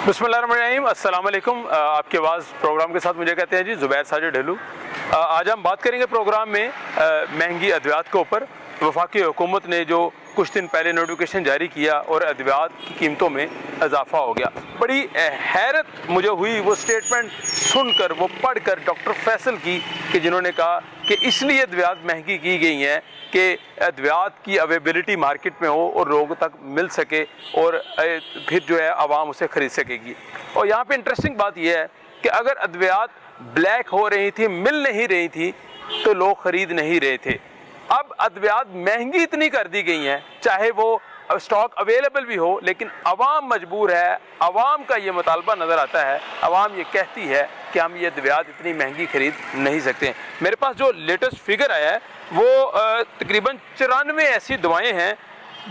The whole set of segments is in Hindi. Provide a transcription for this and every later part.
बिस्मिल्लाहिर्रहमानिर्रहीम, अस्सलाम वालेकुम। आपकी आवाज़ प्रोग्राम के साथ मुझे कहते हैं जी ज़ुबैर साजिद ढेलू। आज हम बात करेंगे प्रोग्राम में महंगी अद्वियात के ऊपर। वफाकी हुकूमत ने जो कुछ दिन पहले नोटिफिकेशन जारी किया और अद्वियात की कीमतों में इजाफा हो गया, बड़ी हैरत मुझे हुई वो स्टेटमेंट सुनकर, वो पढ़कर डॉक्टर फैसल की, कि जिन्होंने कहा कि इसलिए अद्वियात महंगी की गई हैं कि अद्वियात की अवेलेबिलिटी मार्केट में हो और लोगों तक मिल सके और फिर जो है आवाम उसे ख़रीद सकेगी। और यहाँ पे इंटरेस्टिंग बात यह है कि अगर अद्वियात ब्लैक हो रही थी, मिल नहीं रही थी, तो लोग ख़रीद नहीं रहे थे। अब अद्वियात महंगी इतनी कर दी गई हैं, चाहे वो स्टॉक अवेलेबल भी हो, लेकिन आवाम मजबूर है। आवाम का ये मुतालबा नज़र आता है, आवाम ये कहती है कि हम ये अद्वियात इतनी महंगी ख़रीद नहीं सकते। मेरे पास जो लेटेस्ट फिगर आया है वो तकरीबन 94 ऐसी दवाएं हैं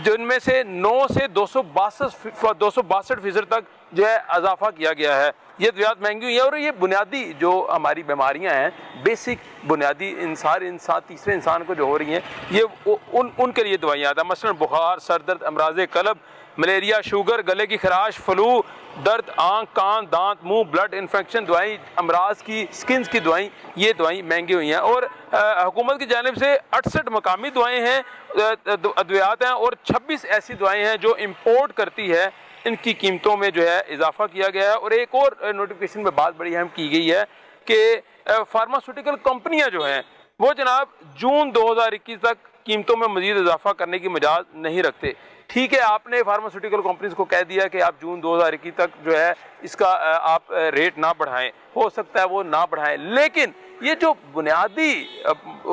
जिनमें से 9 से 262% तक जो है इजाफा किया गया है। ये अद्वियात महंगी हुई है और ये बुनियादी जो हमारी बीमारियां हैं, बेसिक बुनियादी इंसान तीसरे इंसान को जो हो रही हैं, ये उनके लिए दवाइयाँ आता है। मसलन बुखार, सर दर्द, अमराज़ कलब, मलेरिया, शुगर, गले की खराश, फ्लू, दर्द आँख, कान, दांत, मुंह, ब्लड इन्फेक्शन दवाई, अमराज की, स्किन की दवाई, ये दवाई महंगी हुई हैं। और हुकूमत की जानिब से 68 मकामी दवाएँ हैं, अद्वियात हैं, और 26 ऐसी दवाएँ हैं जो इम्पोर्ट करती है। इनकी कीमतों में जो है इजाफा किया गया है। और एक और नोटिफिकेशन में बात बड़ी अहम की गई है कि फार्मास्यूटिकल कंपनियां जो हैं वो जनाब जून 2021 तक कीमतों में मजीद इजाफा करने की मजाज नहीं रखते। ठीक है, आपने फार्मास्यूटिकल कंपनीज को कह दिया कि आप जून 2021 तक जो है इसका आप रेट ना बढ़ाएं, हो सकता है वो ना बढ़ाएं, लेकिन ये जो बुनियादी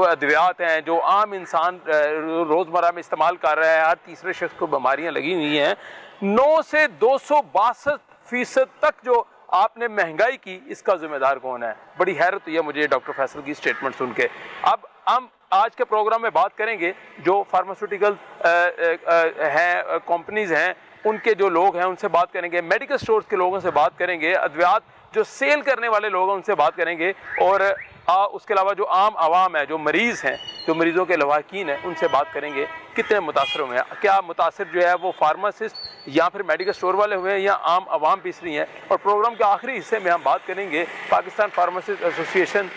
अद्वियात हैं जो आम इंसान रोज़मर्रा में इस्तेमाल कर रहा है, हर तीसरे शख्स को बीमारियां लगी हुई हैं, 9 से 262% तक जो आपने महंगाई की, इसका जिम्मेदार कौन है? बड़ी हैरत हुई है मुझे डॉक्टर फैसल की स्टेटमेंट सुन के। अब हम आज के प्रोग्राम में बात करेंगे जो फार्मास्यूटिकल हैं, कंपनीज हैं, उनके जो लोग हैं उनसे बात करेंगे, मेडिकल स्टोर्स के लोगों से बात करेंगे, अद्वियात जो सेल करने वाले लोग हैं उनसे बात करेंगे, और उसके अलावा जो आम आवाम है, जो मरीज़ हैं, जो मरीज़ों के लवाकिन हैं, उनसे बात करेंगे कितने मुतासर हुए हैं। क्या मुतासर जो है वो फार्मासिस्ट या फिर मेडिकल स्टोर वाले हुए हैं या आम आवाम पिस रही हैं। और प्रोग्राम के आखिरी हिस्से में हम बात करेंगे पाकिस्तान फार्मासिस्ट एसोसिएशन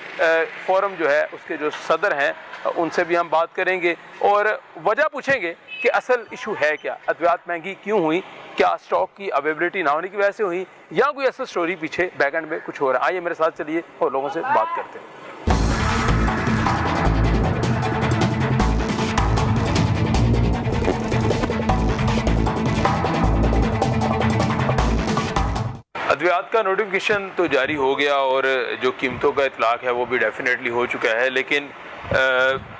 फोरम जो है उसके जो सदर हैं, उनसे भी हम बात करेंगे और वजह पूछेंगे कि असल इशू है क्या, अद्वियात महंगी क्यों हुई, क्या स्टॉक की अवेलेबिलिटी ना होने की वजह से हुई या कोई असल स्टोरी पीछे बैकएंड में कुछ हो रहा है। आइए मेरे साथ चलिए और लोगों से बात करते हैं। अद्वियात का नोटिफिकेशन तो जारी हो गया और जो कीमतों का इतलाक है वो भी डेफिनेटली हो चुका है, लेकिन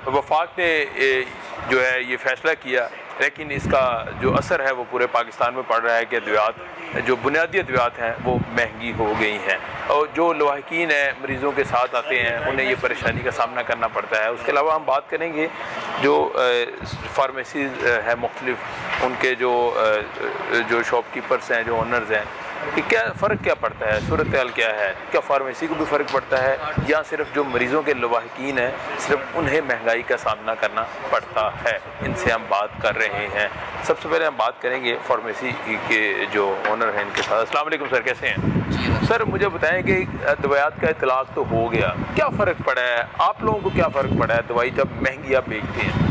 वफाक ने जो है ये फैसला किया, लेकिन इसका जो असर है वो पूरे पाकिस्तान में पड़ रहा है कि अद्वियात जो बुनियादी अद्वियात हैं वो महंगी हो गई हैं। और जो लवाहिकीन हैं, मरीज़ों के साथ आते हैं, उन्हें ये परेशानी का सामना करना पड़ता है। उसके अलावा हम बात करेंगे जो फार्मेसीज़ है मुख्तलिफ, उनके जो शॉपकीपर्स हैं, जो ओनर्स हैं, कि क्या फ़र्क क्या पड़ता है, सूरत हाल क्या है, क्या फार्मेसी को भी फ़र्क पड़ता है या सिर्फ जो मरीज़ों के लवाहिकीन हैं सिर्फ उन्हें महंगाई का सामना करना पड़ता है। इनसे हम बात कर रहे हैं। सबसे पहले हम बात करेंगे फार्मेसी के जो ओनर हैं इनके साथ। अस्सलाम वालेकुम सर, कैसे हैं? सर मुझे बताएं कि अद्वियात का इतलाक तो हो गया, क्या फ़र्क पड़ा है आप लोगों को, क्या फ़र्क पड़ा है दवाई जब महंगी आप बेचते हैं?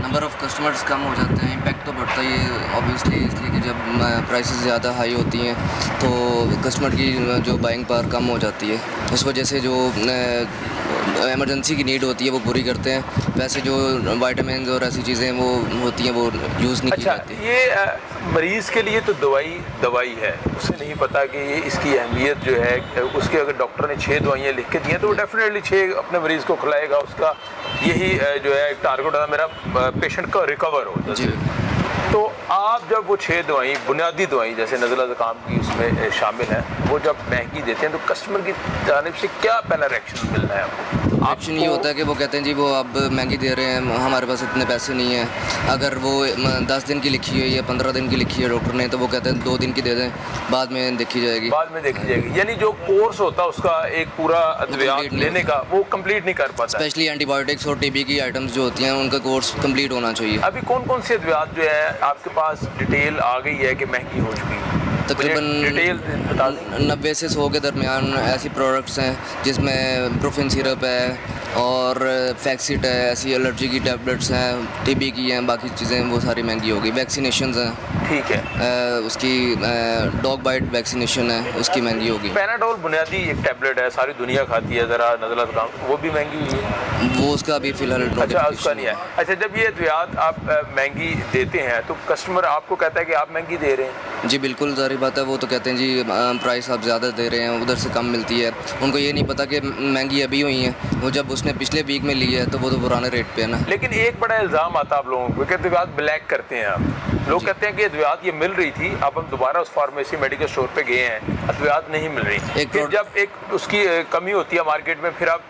नंबर ऑफ़ कस्टमर्स कम हो जाते हैं, इम्पैक्ट तो बढ़ता ही है ऑब्वियसली, इसलिए कि जब प्राइसेस ज़्यादा हाई होती हैं तो कस्टमर की जो बाइंग पावर कम हो जाती है। उस वजह से जो एमरजेंसी की नीड होती है वो पूरी करते हैं, वैसे जो वाइटामिन और ऐसी चीज़ें वो होती हैं वो यूज़ नहीं की जाती। ये मरीज़ के लिए तो दवाई है, उसे नहीं पता कि ये इसकी अहमियत जो है, उसके अगर डॉक्टर ने 6 दवाइयाँ लिख के दी हैं तो वो डेफिनेटली 6 अपने मरीज़ को खिलाएगा। उसका यही जो है एक टारगेट होता है, मेरा पेशेंट का रिकवर हो जी। तो आप जब वो 6 दवाई, बुनियादी दवाई जैसे नज़ला ज़ुकाम की उसमें शामिल है, वो जब महंगी देते हैं तो कस्टमर की जानिब से क्या पहला रिएक्शन मिलना है आपको? ऑप्शन ये होता है कि वो कहते हैं जी वो अब महंगी दे रहे हैं, हमारे पास इतने पैसे नहीं हैं। अगर वो 10 दिन की लिखी है या 15 दिन की लिखी है डॉक्टर ने, तो वो कहते हैं 2 दिन की दे दें, बाद में देखी जाएगी। बाद में देखी जाएगी, यानी जो कोर्स होता है उसका एक पूरा अद्वियात लेने का वो कंप्लीट नहीं कर पाता। स्पेशली एंटीबायोटिक्स और टीबी की आइटम्स जो होती हैं उनका कोर्स कंप्लीट होना चाहिए। अभी कौन कौन सी अद्वियात जो है आपके पास डिटेल आ गई है कि महंगी हो चुकी है? तकरीबन डिटेल बता दें। 90 से 100 के दरमियान ऐसी प्रोडक्ट्स हैं जिसमें प्रोफिन सिरप है और फैक्सिट है, ऐसी एलर्जी की टैबलेट्स हैं, टीबी की हैं, बाकी चीज़ें वो सारी महंगी हो गई। वैक्सीनेशंस हैं, ठीक है। उसकी डॉग बाइट वैक्सीनेशन है, उसकी महंगी होगी। पैनाडोल बुनियादी एक टैबलेट है, सारी दुनिया खाती है, ज़रा नज़ला जुकाम, वो भी महंगी हुई है। वो उसका अभी फ़िलहाल अच्छा, उसका नहीं है। अच्छा, जब ये अद्वियात आप महंगी देते हैं तो कस्टमर आपको कहता है कि आप महंगी दे रहे हैं? जी बिल्कुल, ज़ाहिर बात है, वो तो कहते हैं जी प्राइस आप ज़्यादा दे रहे हैं, उधर से कम मिलती है। उनको ये नहीं पता कि महंगी अभी हुई है, वो जब उसने पिछले वीक में ली है तो वो तो पुराने रेट पे है ना। लेकिन एक बड़ा इल्ज़ाम आता है आप लोगों को कि अद्वियात ब्लैक करते हैं आप। लोग कहते हैं कि अद्वियात ये मिल रही थी, अब हम दोबारा उस फार्मेसी मेडिकल स्टोर पे गए हैं, अद्वियात नहीं मिल रही। फिर जब एक उसकी कमी होती है मार्केट में, फिर आप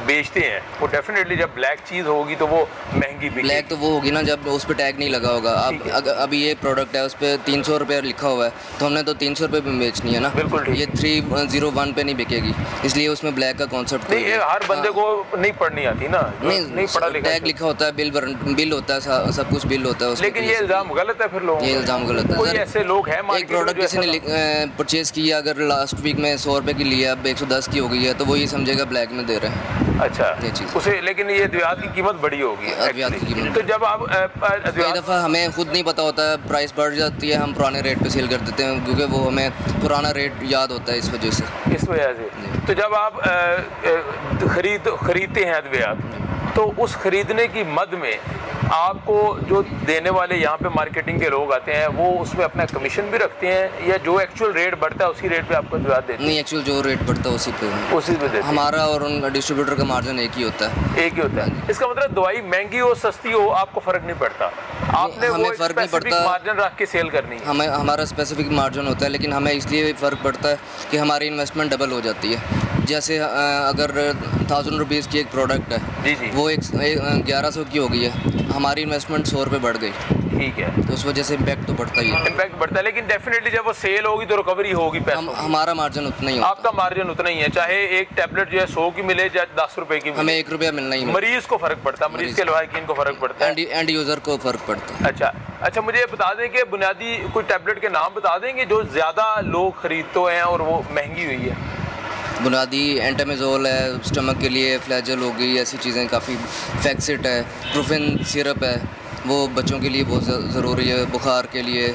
बेचते हैं, वो डेफिनेटली जब ब्लैक चीज़ होगी तो वो महंगी बिकेगी। ब्लैक तो वो होगी ना जब उस पर टैग नहीं लगा होगा। अब अभी ये प्रोडक्ट है, उस पर 300 रुपये लिखा हुआ है, तो हमने तो 300 रुपये में बेचनी है ना। बिल्कुल ठीक। ये 301 पे नहीं बिकेगी, इसलिए उसमें ब्लैक का कॉन्सेप्ट नहीं, ये हर बंदे को नहीं पढ़नी आती ना, नहीं पढ़ा लिखा। टैग लिखा होता है, बिल होता है, सब कुछ बिल होता है। लेकिन ये इल्ज़ाम गलत है फिर लोगों का। ये इल्ज़ाम गलत है। कोई ऐसे लोग हैं एक प्रोडक्ट किसी ने परचेज़ किया, अगर लास्ट वीक में 100 रुपये की लिया, अब 110 की हो गई है, तो वो ये समझेगा ब्लैक में दे रहे हैं। अच्छा, उसे, लेकिन ये अद्वियात की कीमत बड़ी होगी। अद्वियात की कीमत तो जब आप कई दफ़ा हमें खुद नहीं पता होता है, प्राइस बढ़ जाती है, हम पुराने रेट पे सेल कर देते हैं, क्योंकि वो हमें पुराना रेट याद होता है, इस वजह से। तो जब आप खरीदते हैं अद्वियात, तो उस खरीदने की मद में आपको जो देने वाले यहाँ पे मार्केटिंग के लोग आते हैं, वो उसमें अपना कमीशन भी रखते हैं, या जो एक्चुअल रेट बढ़ता है उसी रेट पे आपको अद्वियात देते हैं? नहीं, एक्चुअल जो रेट बढ़ता है उसी पे देते हैं। हमारा और उन डिस्ट्रीब्यूटर का मार्जिन एक ही होता है। एक ही होता है। इसका मतलब दवाई महंगी हो सस्ती हो आपको फर्क नहीं पड़ता, आपने हमें वो फर्क नहीं पड़ता, मार्जिन रख के सेल करनी है। हमारा स्पेसिफिक मार्जिन होता है, लेकिन हमें इसलिए फ़र्क पड़ता है कि हमारी इन्वेस्टमेंट डबल हो जाती है। जैसे अगर 1000 रुपीज़ की एक प्रोडक्ट है, जी, वो 1100 की हो गई है, हमारी इन्वेस्टमेंट 100 रुपये बढ़ गई। ठीक है, तो उस वजह से इम्पैक्ट तो बढ़ता ही है। इम्पैक्ट बढ़ता है, लेकिन डेफिनेटली जब वो सेल होगी तो रिकवरी होगी पैसों की। हमारा मार्जिन उतना ही होता है। आपका मार्जिन उतना ही है, चाहे एक टैबलेट जो है 100 की मिले या 10 रुपए की मिले, हमें 1 रुपया मिलना ही। मरीज को फर्क पड़ता है, मरीज के लवाकिन को फर्क पड़ता है, एंड यूज़र को फर्क पड़ता है। अच्छा, मुझे ये बता दें कि बुनियादी कोई टैबलेट के नाम बता देंगे जो ज़्यादा लोग खरीदते हैं और वो महंगी हुई है? बुनियादी एंटामेज़ोल है, स्टमक के लिए फ्लैजल हो गई, ऐसी चीज़ें काफ़ी। फैक्सिट है, प्रोफिन सिरप है, वो बच्चों के लिए बहुत ज़रूरी है, बुखार के लिए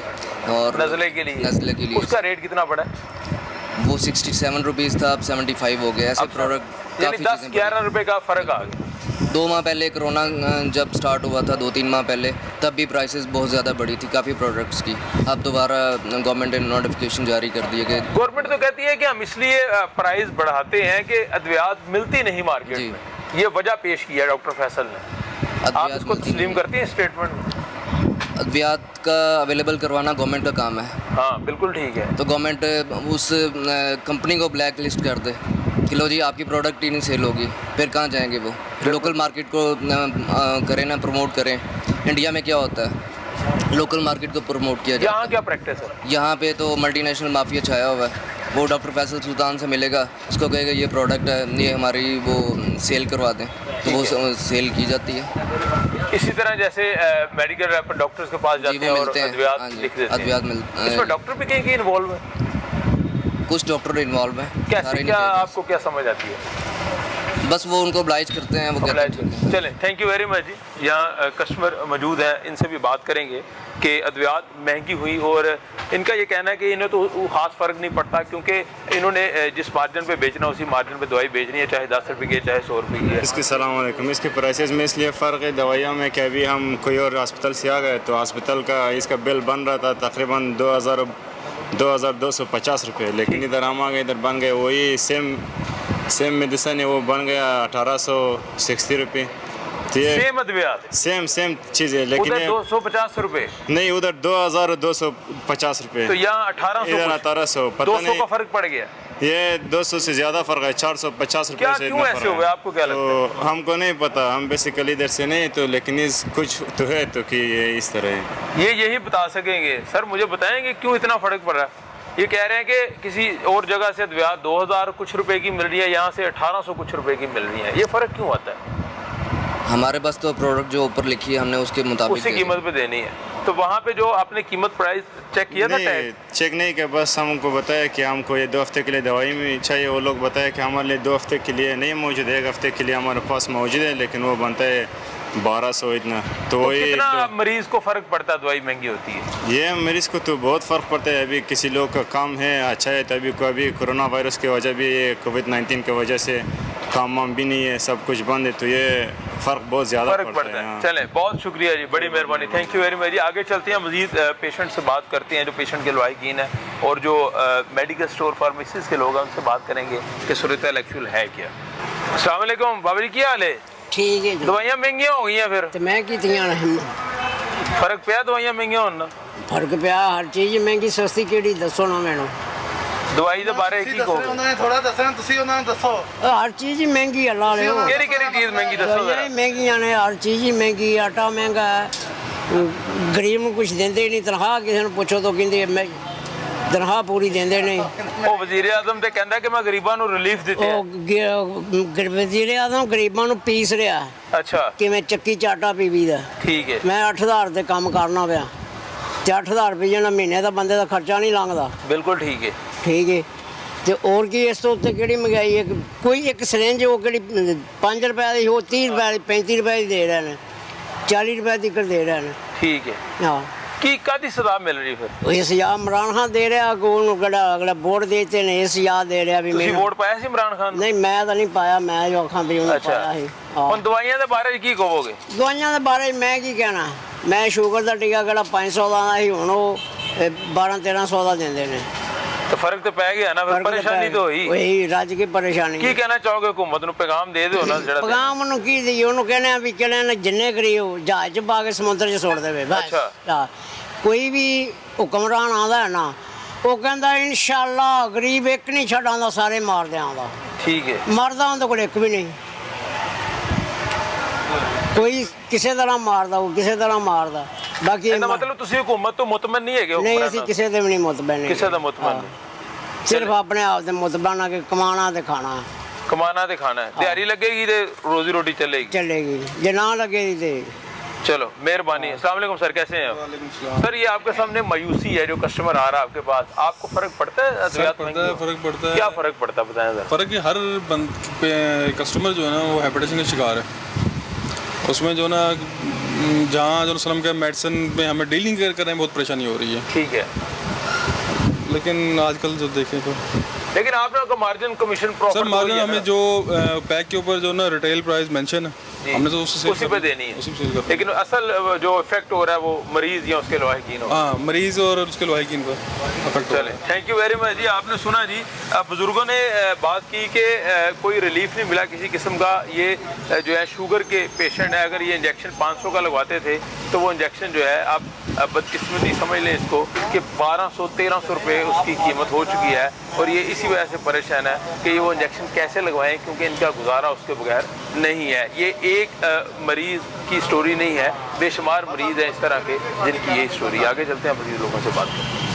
और नज़ले के लिए। उसका रेट कितना पड़ा है? वो 67 रुपीज़ था, अब 75 हो गया। ऐसे प्रोडक्ट यानी 10-11 रुपए का फ़र्क आ गया। 2 माह पहले कोरोना जब स्टार्ट हुआ था, 2-3 माह पहले, तब भी प्राइसेस बहुत ज़्यादा बढ़ी थी काफ़ी प्रोडक्ट्स की। अब दोबारा गवर्नमेंट ने नोटिफिकेशन जारी कर दिए कि गवर्नमेंट तो कहती है कि हम इसलिए प्राइस बढ़ाते हैं कि अद्वियात मिलती नहीं मार्केट में। ये वजह पेश की है डॉक्टर फैसल ने, आप इसको तस्लीम करती हैं स्टेटमेंट? अद्वियात का अवेलेबल करवाना गवर्नमेंट का काम है। हाँ, बिल्कुल ठीक है। तो गवर्नमेंट उस कंपनी को ब्लैक लिस्ट कर दे कि लो जी, आपकी प्रोडक्ट ही नहीं सेल होगी, फिर कहाँ जाएंगे वो? लोकल मार्केट को करें ना, प्रमोट करें। इंडिया में क्या होता है, लोकल मार्केट को प्रमोट किया जाता है। यहाँ क्या प्रैक्टिस है? यहाँ पे तो मल्टीनेशनल माफिया छाया हुआ है। वो डॉक्टर फैसल सुल्तान से मिलेगा, उसको कहेगा ये प्रोडक्ट है, ये हमारी वो सेल करवा दें, तो वो सेल की जाती है। इसी तरह जैसे मेडिकल डॉक्टर्स के पास जाते हैं और अद्वियात लिख देते हैं। अद्वियात मिलते हैं। इसमें डॉक्टर भी कहीं इन्वॉल्व है? कुछ डॉक्टर इन्वॉल्व हैं। कैसे, क्या आपको क्या समझ आती है? बस वो उनको ऑब्लाइज करते हैं, वो कहते हैं। चलें, थैंक यू वेरी मच जी। यहाँ कस्टमर मौजूद हैं, इनसे भी बात करेंगे कि अद्वियात महंगी हुई, और इनका ये कहना है कि इन्हें तो ख़ास फ़र्क नहीं पड़ता, क्योंकि इन्होंने जिस मार्जिन पे बेचना उसी मार्जिन पे दवाई बेचनी है, चाहे 10 रुपये की है, चाहे 100 रुपये की है। इसकी सलाम अलैकुम। इसके प्राइसेस में इसलिए फ़र्क है दवाइयों में कि अभी हम कोई और हॉस्पिटल से आ गए, तो हॉस्पिटल का इसका बिल बन रहा था तकरीबन 2250 रुपये, लेकिन इधर हम आ गए, इधर बन गए वही सेम मेडिसिन है, वो बन गया 1860 रुपये। तो ये सेम अद्वियात, सेम चीज़ है, लेकिन उधर 250 रुपये, नहीं, उधर 2250 रुपये, तो यहाँ 1800, पता 200 का फ़र्क पड़ गया। ये 200 से ज़्यादा फ़र्क है, 450 रुपये से। क्यों ऐसे हुआ, आपको क्या लगता है? तो हमको नहीं पता, हम बेसिकली इधर से नहीं, तो लेकिन इस कुछ तो है तो कि ये इस तरह है। ये यही बता सकेंगे सर, मुझे बताएंगे क्यों इतना फ़र्क पड़ रहा है? ये कह रहे हैं कि किसी और जगह से अद्वियात 2000 कुछ रुपए की मिल रही है, यहाँ से 1800 कुछ रुपए की मिल रही है, ये फ़र्क क्यों आता है? हमारे पास तो प्रोडक्ट जो ऊपर लिखी है हमने उसके मुताबिक उसी कीमत पे देनी है। तो वहाँ पे जो आपने कीमत प्राइस चेक किया था नहीं टैग? चेक नहीं किया, बस हमको बताया कि हमको ये 2 हफ्ते के लिए दवाई में चाहिए। वो लोग बताया कि हमारे लिए 2 हफ्ते के लिए नहीं मौजूद है, 1 हफ्ते के लिए हमारे पास मौजूद है, लेकिन वो बनता है 1200 इतना। तो तो ये कितना मरीज को फर्क पड़ता है, दवाई महंगी होती है? ये मरीज़ को तो बहुत फ़र्क पड़ता है। अभी किसी लोग का काम है अच्छा है, तभी को अभी कोरोना वायरस की वजह भी, कोविड-19 की वजह से काम वाम भी नहीं है, सब कुछ बंद है, तो ये फ़र्क बहुत ज़्यादा फर्क पड़ता है। हाँ। चलें, बहुत शुक्रिया जी, बड़ी मेहरबानी, थैंक यू वेरी मच जी। आगे चलते हैं, मजीद पेशेंट से बात करते हैं जो पेशेंट के लवाहिकीन है और जो मेडिकल स्टोर फार्मेसीज के लोग हैं उनसे बात करेंगे कि सूरत एक्चुअल है क्या। अस्सलाम वालेकुम बाबा जी, क्या हाल है? ठीक है जी। दवाइयाँ महंगियाँ हो गई हैं फिर? तो मैं कीतियां ने फर्क पिया दवाइयाँ महंगियां होना? फर्क पिया, हर चीज़ महंगी सस्ती केड़ी दसो ना मैनू। दवाई ਦੇ ਬਾਰੇ ਕੀ ਕਹੋਗੇ? ਉਹਨਾਂ ਨੇ ਥੋੜਾ ਦੱਸਣਾ, ਤੁਸੀਂ ਉਹਨਾਂ ਨੂੰ ਦੱਸੋ। हर चीज़ ही महंगी है, ला लो। ਕਿਹੜੀ ਕਿਹੜੀ ਚੀਜ਼ ਮਹਿੰਗੀ ਦੱਸੋ दवाइयां ਜ਼ਰਾ। ही महंगियां ने, हर चीज़ ही महंगी, आटा महंगा है, गरीब ਨੂੰ कुछ देंदे नहीं, तनख्वाह किसी ਨੂੰ ਪੁੱਛੋ तो ਕਹਿੰਦੇ ਮੈਂ ਤਨਖਾਹ ਪੂਰੀ ਦਿੰਦੇ ਨਹੀਂ। ਉਹ ਵਜ਼ੀਰ ਆਜ਼ਮ ਤੇ ਕਹਿੰਦਾ ਕਿ ਮੈਂ ਗਰੀਬਾਂ ਨੂੰ ਰਿਲੀਫ ਦਿੱਤੇ ਹੈ। ਉਹ ਵਜ਼ੀਰ ਆਜ਼ਮ ਗਰੀਬਾਂ ਨੂੰ ਪੀਸ ਰਿਹਾ ਅੱਛਾ ਕਿਵੇਂ ਚੱਕੀ ਚ ਆਟਾ ਪੀਵੀਦਾ। ਠੀਕ ਹੈ, ਮੈਂ 8000 ਦੇ ਕੰਮ ਕਰਨਾ ਪਿਆ ਤੇ 8000 ਰੁਪਏ ਨਾਲ ਮਹੀਨੇ ਦਾ ਬੰਦੇ ਦਾ ਖਰਚਾ ਨਹੀਂ ਲੰਘਦਾ। ਬਿਲਕੁਲ ਠੀਕ ਹੈ। ਠੀਕ ਹੈ ਤੇ ਹੋਰ ਕੀ ਇਸ ਤੋਂ ਉੱਤੇ ਕਿਹੜੀ ਮਹਿੰਗਾਈ ਹੈ? ਕੋਈ ਇੱਕ ਸਿਰਿੰਜ ਉਹ ਕਿਹੜੀ 5 ਰੁਪਏ ਦੀ, ਉਹ 30 ਰੁਪਏ ਦੀ, 35 ਰੁਪਏ ਦੀ ਦੇ ਰਹੇ ਨੇ, 40 ਰੁਪਏ ਦੀ ਕਰ ਦੇ ਰਹੇ ਨੇ। ਠੀਕ ਹੈ, ਹਾਂ ਕੀ ਕਾਦੀ ਸਜ਼ਾ ਮਿਲ ਰਹੀ ਫਿਰ? ਉਹ ਇਸ ਯਾ ਇਮਰਾਨ ਖਾਨ ਦੇ ਰਿਹਾ, ਕੋਲ ਨੂੰ ਕਿਹੜਾ ਅਗਲਾ ਵੋਟ ਦੇਤੇ ਨੇ, ਇਸ ਯਾਦ ਦੇ ਰਿਹਾ ਵੀ ਤੁਸੀਂ ਮੈਨੂੰ। ਵੋਟ ਪਾਇਆ ਸੀ ਇਮਰਾਨ ਖਾਨ ਨੂੰ? ਨਹੀਂ ਮੈਂ ਤਾਂ ਨਹੀਂ ਪਾਇਆ, ਮੈਂ ਜੋ ਆਖਾਂ ਵੀ ਉਹਨੇ ਅੱਛਾ, ਪਾਇਆ ਸੀ। ਹਾਂ ਹੁਣ ਦਵਾਈਆਂ ਦੇ ਬਾਰੇ ਕੀ ਕਹੋਗੇ? ਦਵਾਈਆਂ ਦੇ ਬਾਰੇ ਮੈਂ ਕੀ ਕਹਿਣਾ, ਮੈਂ ਸ਼ੂਗਰ ਦਾ ਟੀਕਾ ਕਿਹੜਾ 500 ਦਾ ਆਇਆ ਸੀ, ਹੁਣ ਉਹ 1200-1300 ਦਾ ਦਿੰਦੇ ਨੇ। तो फर्क तो पै गया ना फिर, परेशानी तो हुई। वही राज्य की परेशानी की कहना चाहोगे हुकूमत ਨੂੰ ਪੈਗਾਮ ਦੇ ਦਿਓ ਨਾ ਜਿਹੜਾ ਪੈਗਾਮ ਨੂੰ ਕੀ ਦਈਏ? ਉਹਨੂੰ ਕਹਿੰਦੇ ਆ ਵੀ ਕਿਹੜੇ ਨੇ ਜਿੰਨੇ ਗਰੀਬ ਜਹਾਜ਼ 'ਚ ਪਾ ਕੇ ਸਮੁੰਦਰ 'ਚ ਸੁੱਟ ਦੇਵੇ ਬਸ। ਅੱਛਾ। ਹਾਂ, ਕੋਈ ਵੀ ਹੁਕਮਰਾਨ ਆਉਂਦਾ ਹੈ ਨਾ, ਉਹ ਕਹਿੰਦਾ ਇਨਸ਼ਾਅੱਲਾ ਗਰੀਬ ਇੱਕ ਨਹੀਂ ਛੱਡਾਂਦਾ, ਸਾਰੇ ਮਾਰ ਦਿਆਂਗਾ। ਠੀਕ ਹੈ, ਮਰਦਾ ਉਹਦੇ ਕੋਲ ਇੱਕ ਵੀ ਨਹੀਂ, ਕੋਈ ਕਿਸੇ ਤਰ੍ਹਾਂ ਮਾਰਦਾ, ਉਹ ਕਿਸੇ ਤਰ੍ਹਾਂ ਮਾਰਦਾ। ਬਾਕੀ ਇਹਦਾ ਮਤਲਬ ਤੁਸੀਂ ਹੁਕੂਮਤ ਤੋਂ ਮੁਤਮਨ ਨਹੀਂ ਹੈਗੇ? ਨਹੀਂ, ਅਸੀਂ ਕਿਸੇ ਦੇ ਵੀ ਨਹੀਂ ਮੁਤਬਨ ਨਹੀਂ, ਕਿਸੇ ਦਾ ਮੁਤਮਨ ਨਹੀਂ, ਸਿਰਫ ਆਪਣੇ ਆਪ ਦੇ ਮੁਤਬਨ ਆ ਕਿ ਕਮਾਣਾ ਤੇ ਖਾਣਾ ਕਮਾना ਤੇ ਖਾਣਾ ਹੈ। ਦਿਹਾੜੀ ਲੱਗੇਗੀ ਤੇ ਰੋਜ਼ੀ ਰੋਟੀ ਚੱਲੇਗੀ। चलेगी, जे ना लगेगी तो चलो मेहरबानी। अस्सलाम वालेकुम सर, कैसे हैं आप? सर ये आपके सामने मायूसी है, जो कस्टमर आ रहा है आपके पास, आपको फर्क पड़ता है? अद्वियात महंगी हो? फ़र्क पड़ता है। क्या फर्क पड़ता है बताएं जरा। फ़र्क है, हर कस्टमर जो है ना वो हाइपरटेंशन का शिकार है। उसमें जो ना जहाँ जो सलम का मेडिसिन में हमें डीलिंग करने में बहुत परेशानी हो रही है। ठीक है, लेकिन आजकल जो देखें तो लेकिन आपने को margin commission sir profit margin हमें जो पैक के ऊपर जो ना रिटेल प्राइस मेंशन है, हमने तो उसी पे देनी है, उसी पे सेल करना है। लेकिन असल जो इफेक्ट हो रहा है वो मरीज या उसके लवाहिकीन हो। हाँ, मरीज़ और उसके लवाहिकीन पर अफेक्ट हो चले, थैंक यू वेरी मच जी। आपने सुना जी, बुजुर्गों ने बात की कि कोई रिलीफ नहीं मिला किसी किस्म का। ये जो है शुगर के पेशेंट है, अगर ये इंजेक्शन 500 का लगवाते थे तो वो इंजेक्शन जो है आप बदकिस्मती समझ लें इसको कि 1200-1300 रुपये उसकी कीमत हो चुकी है, और ये इसी वजह से परेशान है कि ये वो इंजेक्शन कैसे लगवाएं, क्योंकि इनका गुजारा उसके बगैर नहीं है। ये एक मरीज़ की स्टोरी नहीं है, बेशुमार मरीज़ हैं इस तरह के जिनकी ये स्टोरी। आगे चलते हैं, मरीज़ लोगों से बात करते हैं।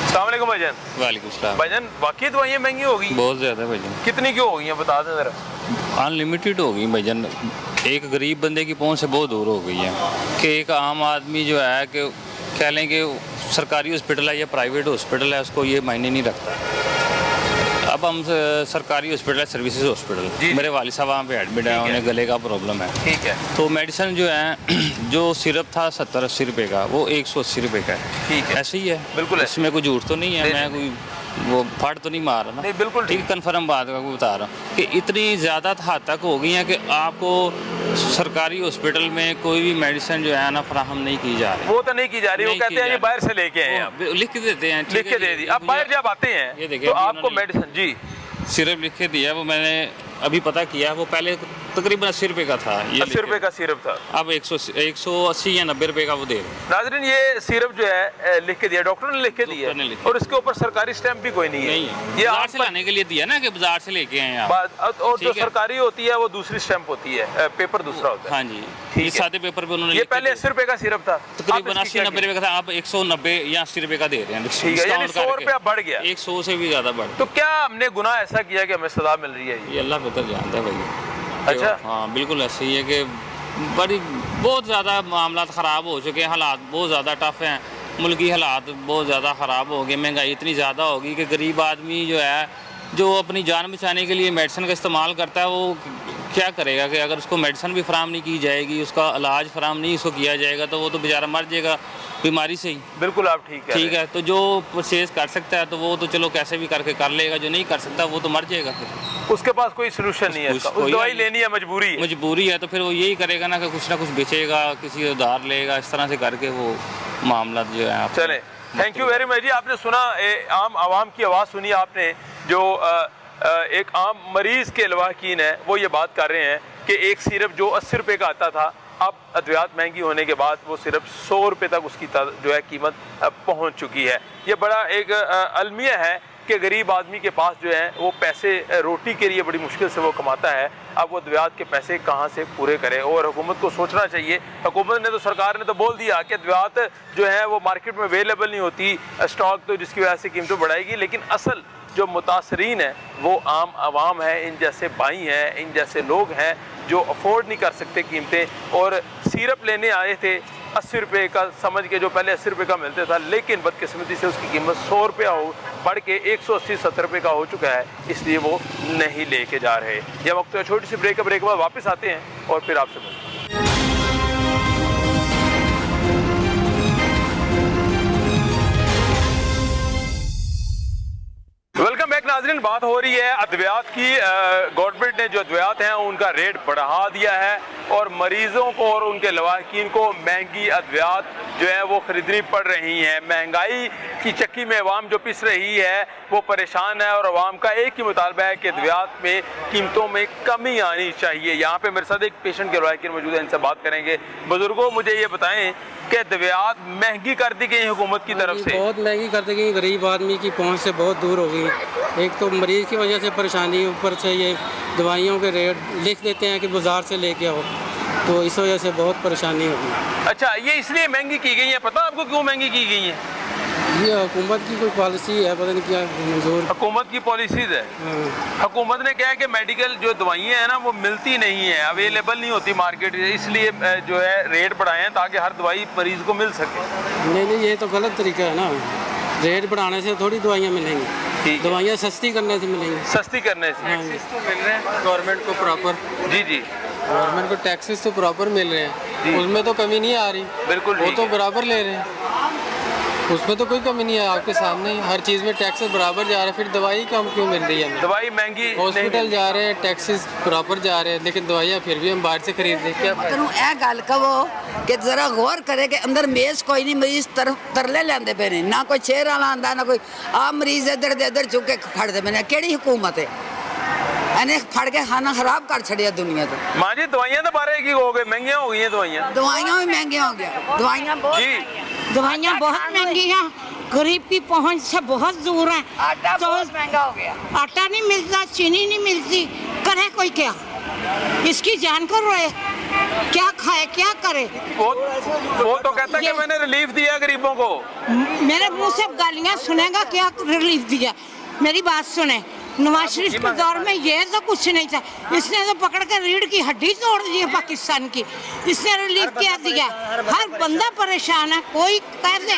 अस्सलाम वालेकुम भाईजान। वालेकुम सलाम। भाईजान वाकई दवाइयाँ महंगी हो गई? बहुत ज़्यादा भाईजान, कितनी क्यों हो गई हैं बता दें ज़रा। अनलिमिटेड हो गई भाईजान, एक गरीब बंदे की पहुंच से बहुत दूर हो गई है कि एक आम आदमी जो है कि कह लें कि सरकारी हॉस्पिटल है या प्राइवेट हॉस्पिटल है, उसको ये मायने नहीं रखता। अब हम सरकारी हॉस्पिटल है, सर्विसेज हॉस्पिटल, मेरे वालिद साहब वहाँ पे एडमिट है, उन्हें गले का प्रॉब्लम है। ठीक है, तो मेडिसिन जो है जो सिरप था 70-80 रुपये का, वो 180 रुपये का है। ठीक है, ऐसे ही है, बिल्कुल ऐसे। इसमें कोई झूठ तो नहीं है, नहीं, मैं कोई वो फाड़ तो नहीं मार रहा ना। नहीं बिल्कुल ठीक, कन्फर्म बात का बता रहा हूँ कि इतनी ज़्यादा हद तक हो गई है कि आपको सरकारी हॉस्पिटल में कोई भी मेडिसिन जो है ना फराहम नहीं की जा रही। वो तो नहीं की जा रही, वो नहीं कहते की हैं जा ये रही। बाहर से लेके आए हैं आप, वो लिख के देते हैं, ठीक लिख के है दे जी। दी। अब बाहर जब आते ये हैं देखिए, तो अभी आपको उन्होंने मेडिसिन जी सिरप लिख के दिया, वो मैंने अभी पता किया, वो पहले तकरीबन 80 रुपये का था ये 80 रुपये का सिरप था। अब 180 या 90 रुपये का वो दे रहे हैं। नाज़रीन, ये सिरप जो है लिख के दिया, डॉक्टर ने लिख के दिया डॉक्टर ने लिख है के और इसके ऊपर सरकारी स्टैंप भी कोई नहीं है। नहीं है, ये बाजार से लाने के लिए दिया ना कि बाजार से लेके आए आप। और जो ठीक है। सरकारी होती है वो दूसरी स्टैंप होती है, पेपर दूसरा होता है। हाँ जी, ठीक ये है। सादे पेपर पे उन्होंने ये लिख के पहले दिया। 80 रुपये का सिरप था, तकरीबन अब इसकी क्या 80-90 रुपये का था, अब 190 या 80 रुपये का दे रहे हैं। ठीक है, यानी 100 रुपया बढ़ गया। 100 से भी ज़्यादा बढ़ तो क्या हमने गुनाह ऐसा किया कि हमें सजा मिल रही है? ये अल्लाह बेहतर जानता है भाई। अच्छा। हाँ बिल्कुल ऐसे ही है कि बहुत ज़्यादा मामला ख़राब हो चुके हैं, हालात बहुत ज़्यादा टफ हैं, मुल्की हालात बहुत ज़्यादा ख़राब हो गए, महंगाई इतनी ज़्यादा होगी कि गरीब आदमी जो है जो अपनी जान बचाने के लिए मेडिसिन का इस्तेमाल करता है वो क्या करेगा कि अगर उसको मेडिसिन भी फराम नहीं की जाएगी, उसका इलाज फराम नहीं उसको किया जाएगा तो वो तो बेचारा मर जाएगा बीमारी से ही। बिल्कुल आप ठीक है। ठीक है, तो जो परचेज कर सकता है तो वो तो चलो कैसे भी करके कर लेगा, जो नहीं कर सकता वो तो मर जाएगा फिर। उसके पास कोई सोल्यूशन नहीं है, उसका उस दवाई लेनी है, मजबूरी है, तो फिर वो यही करेगा ना कि कुछ ना कुछ बेचेगा, किसी उधार लेगा, इस तरह से करके वो मामला जो है। चले, थैंक यू वेरी मच जी। आपने सुना, आम आवाम की आवाज़ सुनी आपने, जो एक आम मरीज़ के लवाहकीन है वो ये बात कर रहे हैं कि एक सिरप जो 80 रुपये का आता था, अब अद्वियात महंगी होने के बाद वो सिर्फ 100 रुपये तक उसकी जो है कीमत पहुंच चुकी है। ये बड़ा एक अलमिया है कि गरीब आदमी के पास जो है वो पैसे रोटी के लिए बड़ी मुश्किल से वो कमाता है, अब वो अद्वियात के पैसे कहाँ से पूरे करे। और हुकूमत को सोचना चाहिए, हुकूमत ने तो, सरकार ने तो बोल दिया कि अद्वियात जो है वो मार्केट में अवेलेबल नहीं होती, स्टॉक तो जिसकी वजह से कीमतें बढ़ाएगी, लेकिन असल जो मुतासरीन है वो आम आवाम है, इन जैसे भाई हैं, इन जैसे लोग हैं जो अफोर्ड नहीं कर सकते कीमतें। और सिरप लेने आए थे 80 रुपये का समझ के, जो पहले 80 रुपये का मिलता था, लेकिन बदकिस्मती से उसकी कीमत 100 रुपया हो बढ़ के 180-70 रुपये का हो चुका है, इसलिए वो नहीं लेके जा रहे। यह वक्त है छोटी सी ब्रेक के बाद वापस आते हैं और फिर आपसे मिलते हैं। वेलकम बैक नाज़रीन। बात हो रही है अद्वियात की। गवर्नमेंट ने जो अद्वियात हैं उनका रेट बढ़ा दिया है और मरीज़ों को और उनके लवाहकीन को महंगी अद्वियात जो है वो ख़रीदनी पड़ रही हैं। महंगाई की चक्की में अवाम जो पिस रही है वो परेशान है और अवाम का एक ही मुतालबा है कि अद्वियात में कीमतों में कमी आनी चाहिए। यहाँ पे मेरे साथ एक पेशेंट के लवाहकीन मौजूद है, इनसे बात करेंगे। बुजुर्गों, मुझे ये बताएं कि अद्वियात महंगी कर दी गई हुकूमत की तरफ से? बहुत महंगी कर दी गई, गरीब आदमी की पहुंच से बहुत दूर हो गई। एक तो मरीज़ की वजह से परेशानी, ऊपर से ये दवाइयों के रेट लिख देते हैं कि बाज़ार से लेके आओ, तो इस वजह से बहुत परेशानी होगी। अच्छा, ये इसलिए महंगी की गई है, पता आपको क्यों महंगी की गई है? ये हुकूमत की कोई पॉलिसी है, पता नहीं क्या मंजूर। हुकूमत की पॉलिसीज़ है। हुकूमत ने कहा है कि मेडिकल जो दवाइयाँ हैं ना वो मिलती नहीं है, अवेलेबल नहीं होती मार्केट, इसलिए जो है रेट बढ़ाए हैं ताकि हर दवाई मरीज़ को मिल सके। नहीं, ये तो गलत तरीका है ना, रेट बढ़ाने से थोड़ी दवाइयाँ मिलेंगी, दवाइयाँ सस्ती करने से मिलेंगी। सस्ती करने से टैक्सेस तो मिल रहे हैं गवर्नमेंट को प्रॉपर। जी जी, गवर्नमेंट को टैक्सेस तो प्रॉपर मिल रहे हैं, उसमें तो कमी नहीं आ रही। बिल्कुल, वो तो बराबर ले रहे हैं, उसमें तो कोई कमी नहीं है, आपके सामने ही हर चीज़ में टैक्सेस बराबर जा रहे हैं, फिर दवाई कम क्यों मिल रही है हमें? दवाई महंगी, हॉस्पिटल जा रहे हैं टैक्सेस बराबर जा रहे हैं, लेकिन दवाइयाँ फिर भी हम बाहर से खरीद रहे हैं। क्या ए गल कहो कि जरा गौर करे कि अंदर मेज कोई नहीं, मरीज तरले लेंदे पे नहीं, ना कोई चेयर वाला आंदा, ना कोई आ मरीज इधर दे इधर चुके खड़ते पे ने। केड़ी हुकूमत है इन्हें फड़ के खाना खराब कर छड़िया दुनिया तो। मां जी, दवाइयाँ तो बारे की हो गई, महंगियाँ हो गई हैं दवाइयाँ। दवाइयाँ भी महंगी हो गया, दवाइयाँ बहुत महंगी हैं, गरीब की पहुंच से बहुत दूर है। आटा बहुत महंगा हो गया, आटा नहीं मिलता, चीनी नहीं मिलती, करे कोई क्या? इसकी जान कर रहे, क्या खाए क्या करे? वो तो कहता है कि मैंने रिलीफ दिया गरीबों को। मेरे मुंह से गालियां सुनेगा, क्या रिलीफ दिया? मेरी बात सुने, नवाज शरीफ के दौर में ये तो कुछ नहीं था, इसने तो पकड़ कर रीढ़ की हड्डी तोड़ दी है पाकिस्तान की, इसने रिलीफ क्या दिया? हर बंदा परेशान है, कोई कह दे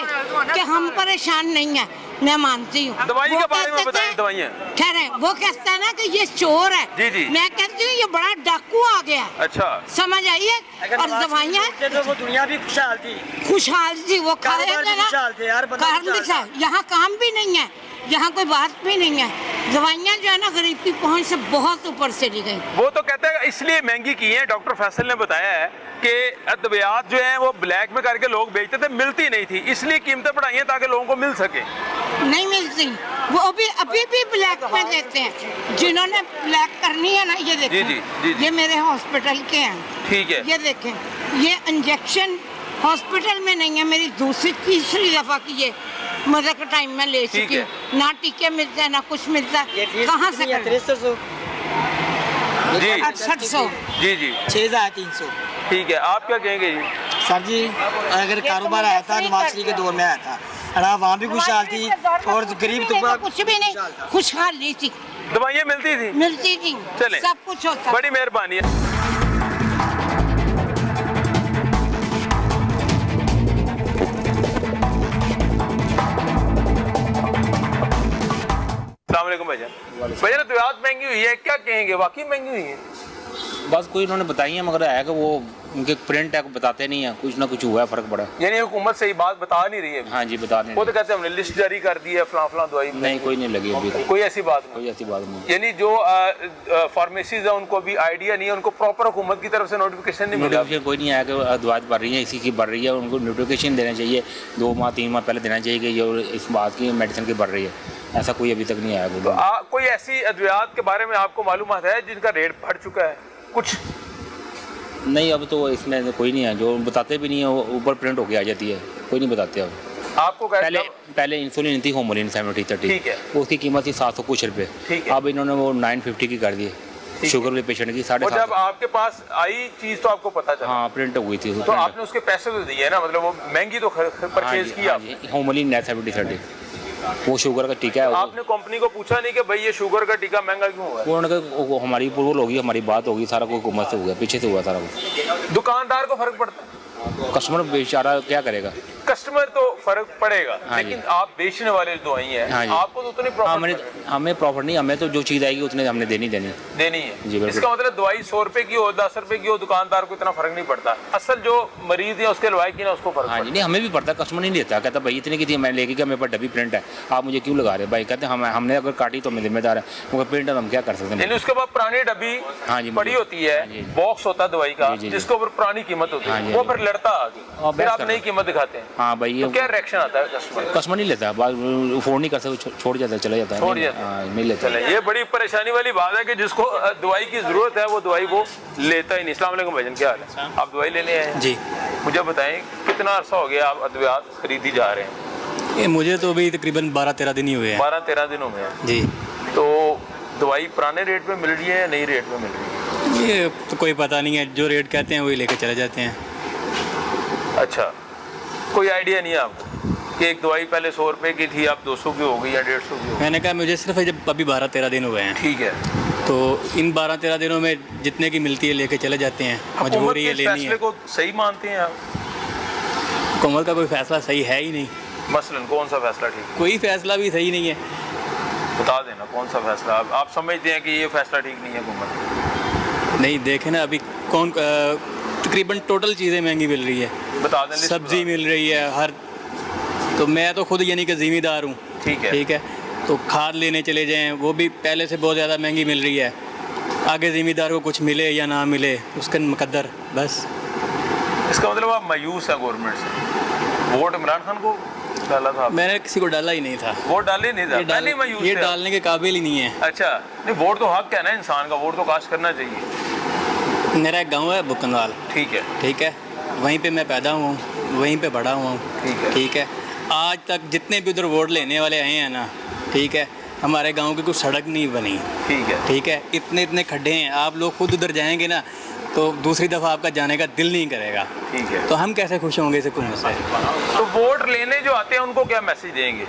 कि हम परेशान नहीं है, मैं मानती हूँ। दवाई के बारे में बताइए, दवाइयाँ ठहरे, वो कहता है ना कि ये चोर है। जी जी, मैं कहती हूँ ये बड़ा डाकू आ गया। अच्छा, समझ आइए। और दवाइयाँ तो वो दुनिया भी खुशहाल थी, वो खाएगा ना, यहाँ काम भी नहीं है, यहाँ कोई बात भी नहीं है। दवाइयाँ जो है ना गरीब की पहुँच से बहुत ऊपर चली गई। वो तो कहते हैं इसलिए महंगी की है। डॉक्टर फैसल ने बताया है कि अद्वियात जो है वो ब्लैक में करके लोग बेचते थे, मिलती नहीं थी, इसलिए कीमतें बढ़ाई हैं ताकि लोगों को मिल सके। नहीं मिलती, वो भी अभी भी ब्लैक में देते हैं। जिन्होंने ब्लैक करनी है ना, ये देखें, जी, जी, जी। ये मेरे हॉस्पिटल के हैं, ठीक है। ये देखें, ये इंजेक्शन हॉस्पिटल में नहीं है, मेरी दूसरी तीसरी दफा की ये मदर का टाइम में ले ठीक चुकी है। हूँ। ना टीके मिलते हैं ना कुछ मिलता है, कहाँ से करें? 6300 जी 6800। जी जी 6300। ठीक है, आप क्या कहेंगे जी? सर जी, अगर कारोबार आया था नवाज शरीफ के दौर में आया था, अरे वहाँ भी खुशहाल थी और गरीब तबका कुछ भी नहीं, खुशहाली थी, दवाइयाँ मिलती थी? मिलती थी, चले, सब कुछ होता। बड़ी मेहरबानी है। अस्सलाम वालेकुम भाईजान। भाईजान अद्वियात महंगी हुई है, क्या कहेंगे, वाकई महंगी हुई है? बस कोई उन्होंने बताई है, मगर है कि वो उनके प्रिंट है, बताते नहीं है, कुछ ना कुछ हुआ है, फर्क पड़ा। यानी हुकूमत सही बात बता नहीं रही है? हाँ जी, बता नहीं। वो तो कहते हैं हमने लिस्ट जारी कर दी है फलां फलां दवाई। नहीं, कोई नहीं लगी अभी तक, कोई ऐसी बात नहीं? कोई ऐसी बात नहीं। यानी जो फार्मेसीज है उनको भी आइडिया नहीं है, उनको प्रॉपर हुकूमत की तरफ से नोटिफिकेशन नहीं मिला? नोटिफिकेशन कोई नहीं आया कि दवाई बढ़ रही है, इसी की बढ़ रही है, उनको नोटिफिकेशन देना चाहिए 2 माह 3 माह पहले देना चाहिए कि ये इस बात की मेडिसिन की बढ़ रही है, ऐसा कोई अभी तक नहीं आया। तो कोई ऐसी अद्वियात के बारे में आपको मालूमात है जिनका रेट बढ़ चुका है कुछ? नहीं, अब तो इसमें कोई नहीं है, जो बताते भी नहीं है, ऊपर प्रिंट होके आ जाती है, कोई नहीं बताते अब। आपको पहले इंसुलिन थी होमोलिन 70-30, ठीक है, उसकी कीमत थी 700 कुछ रुपये, अब इन्होंने वो 950 की कर दी, शुगर वाले पेशेंट की 750। जब आपके पास आई चीज तो आपको पता चला? हाँ, प्रिंट हो गई थी, तो आपने उसके पैसे तो दिए ना, मतलब वो महंगी तो परचेज किया? होमोलिन 70-30 वो शुगर का टीका है। आपने कंपनी को पूछा नहीं कि भाई ये शुगर का टीका महंगा क्यों हुआ है? वो हमारी अप्रूवल होगी, हमारी बात होगी, सारा कोई हुकूमत से हुआ, पीछे से हुआ सारा कुछ। दुकानदार को फर्क पड़ता है? कस्टमर बेचारा क्या करेगा? कस्टमर तो फर्क पड़ेगा, लेकिन आप बेचने वाले जो दवाई हैं, आपको तो उतनी प्रॉफिट? हमें प्रॉफिट नहीं, हमें तो जो चीज़ आएगी उतने हमने देनी है जी। इसका मतलब दवाई 100 रुपए की हो 10 रुपए की हो, दुकानदार को इतना फर्क नहीं पड़ता, असल जो मरीज है उसके लवाई की ना उसको फर्क। हाँ जी, नहीं हमें भी पड़ता, कस्टमर नहीं लेता, कहता भाई इतने की थी मैंने लेके क्या, मेरे पास डब्बी प्रिंट है, आप मुझे क्यों लगा रहे भाई? कहते हमने अगर काटी तो हमें जिम्मेदार है, मगर प्रिंट है हम क्या कर सकते हैं। उसके बाद पुरानी डब्बी पड़ी होती है, बॉक्स होता है दवाई का, जिसके ऊपर पुरानी कीमत होती है, वो फिर लड़ता आगे, फिर आप नई कीमत दिखाते हैं। हाँ भाई, क्या रिएक्शन आता है कस्टमर नहीं लेता, अफोर्ड नहीं कर सकता, छोड़ जाता है, चला जाता है, नहीं लेता। ये बड़ी परेशानी वाली बात है कि जिसको दवाई की जरूरत है वो दवाई वो लेता ही नहीं। अस्सलाम वालेकुम भाईजान, क्या हाल है? आप दवाई लेने आए हैं जी? मुझे बताएं कितना अरसा हो गया आप अद्वियात खरीदी जा रहे हैं? ये मुझे तो अभी तकरीबन 12-13 दिन ही हुए हैं। 12-13 दिनों में जी। तो दवाई पुराने रेट पे मिल रही है या नई रेट पे मिल रही है? ये तो कोई पता नहीं है, जो रेट कहते हैं वही लेके चले जाते हैं। अच्छा, कोई आइडिया नहीं है आपको कि एक दवाई पहले 100 रुपए की थी, अब 200 की हो गई या 150 की हो गई? मैंने कहा मुझे सिर्फ जब अभी 12-13 दिन हुए हैं। ठीक है, तो इन 12-13 दिनों में जितने की मिलती है लेके चले जाते हैं, मजबूरी है लेनी है। फैसले को सही मानते हैं आप? हुकूमत का कोई फैसला सही है ही नहीं। मसलन कौन सा फैसला ठीक? कोई फैसला भी सही नहीं है। बता देना कौन सा फैसला आप समझते हैं कि ये फैसला ठीक नहीं है हुकूमत? नहीं, देखे ना अभी कौन तकरीबन टोटल चीज़ें महंगी मिल रही है, बता दें। सब्जी मिल रही है हर, तो मैं तो खुद यानी कि ज़िम्मेदार हूँ। ठीक है, तो खाद लेने चले जाएं वो भी पहले से बहुत ज़्यादा महंगी मिल रही है, आगे ज़िम्मेदार को कुछ मिले या ना मिले उसका मुकद्दर बस। इसका मतलब आप मायूस हैं गवर्नमेंट से? वोट इमरान खान को डाला था? मैंने किसी को डाला ही नहीं था। वोट डाले नहीं था? ये डालने के काबिल ही नहीं है। अच्छा, नहीं वोट तो हक है ना इंसान का, वोट तो कास्ट करना चाहिए। मेरा एक गाँव है बुकनवाल। ठीक है, वहीं पे मैं पैदा हुआ हूँ, वहीं पे बड़ा हुआ हूँ। ठीक है, आज तक जितने भी उधर वोट लेने वाले आए हैं ना, ठीक है, हमारे गांव की कुछ सड़क नहीं बनी। ठीक है, इतने खड्डे हैं, आप लोग खुद उधर जाएंगे ना तो दूसरी दफ़ा आपका जाने का दिल नहीं करेगा। ठीक है, तो हम कैसे खुश होंगे इस हुकूमत से? तो वोट लेने जो आते हैं उनको क्या मैसेज देंगे?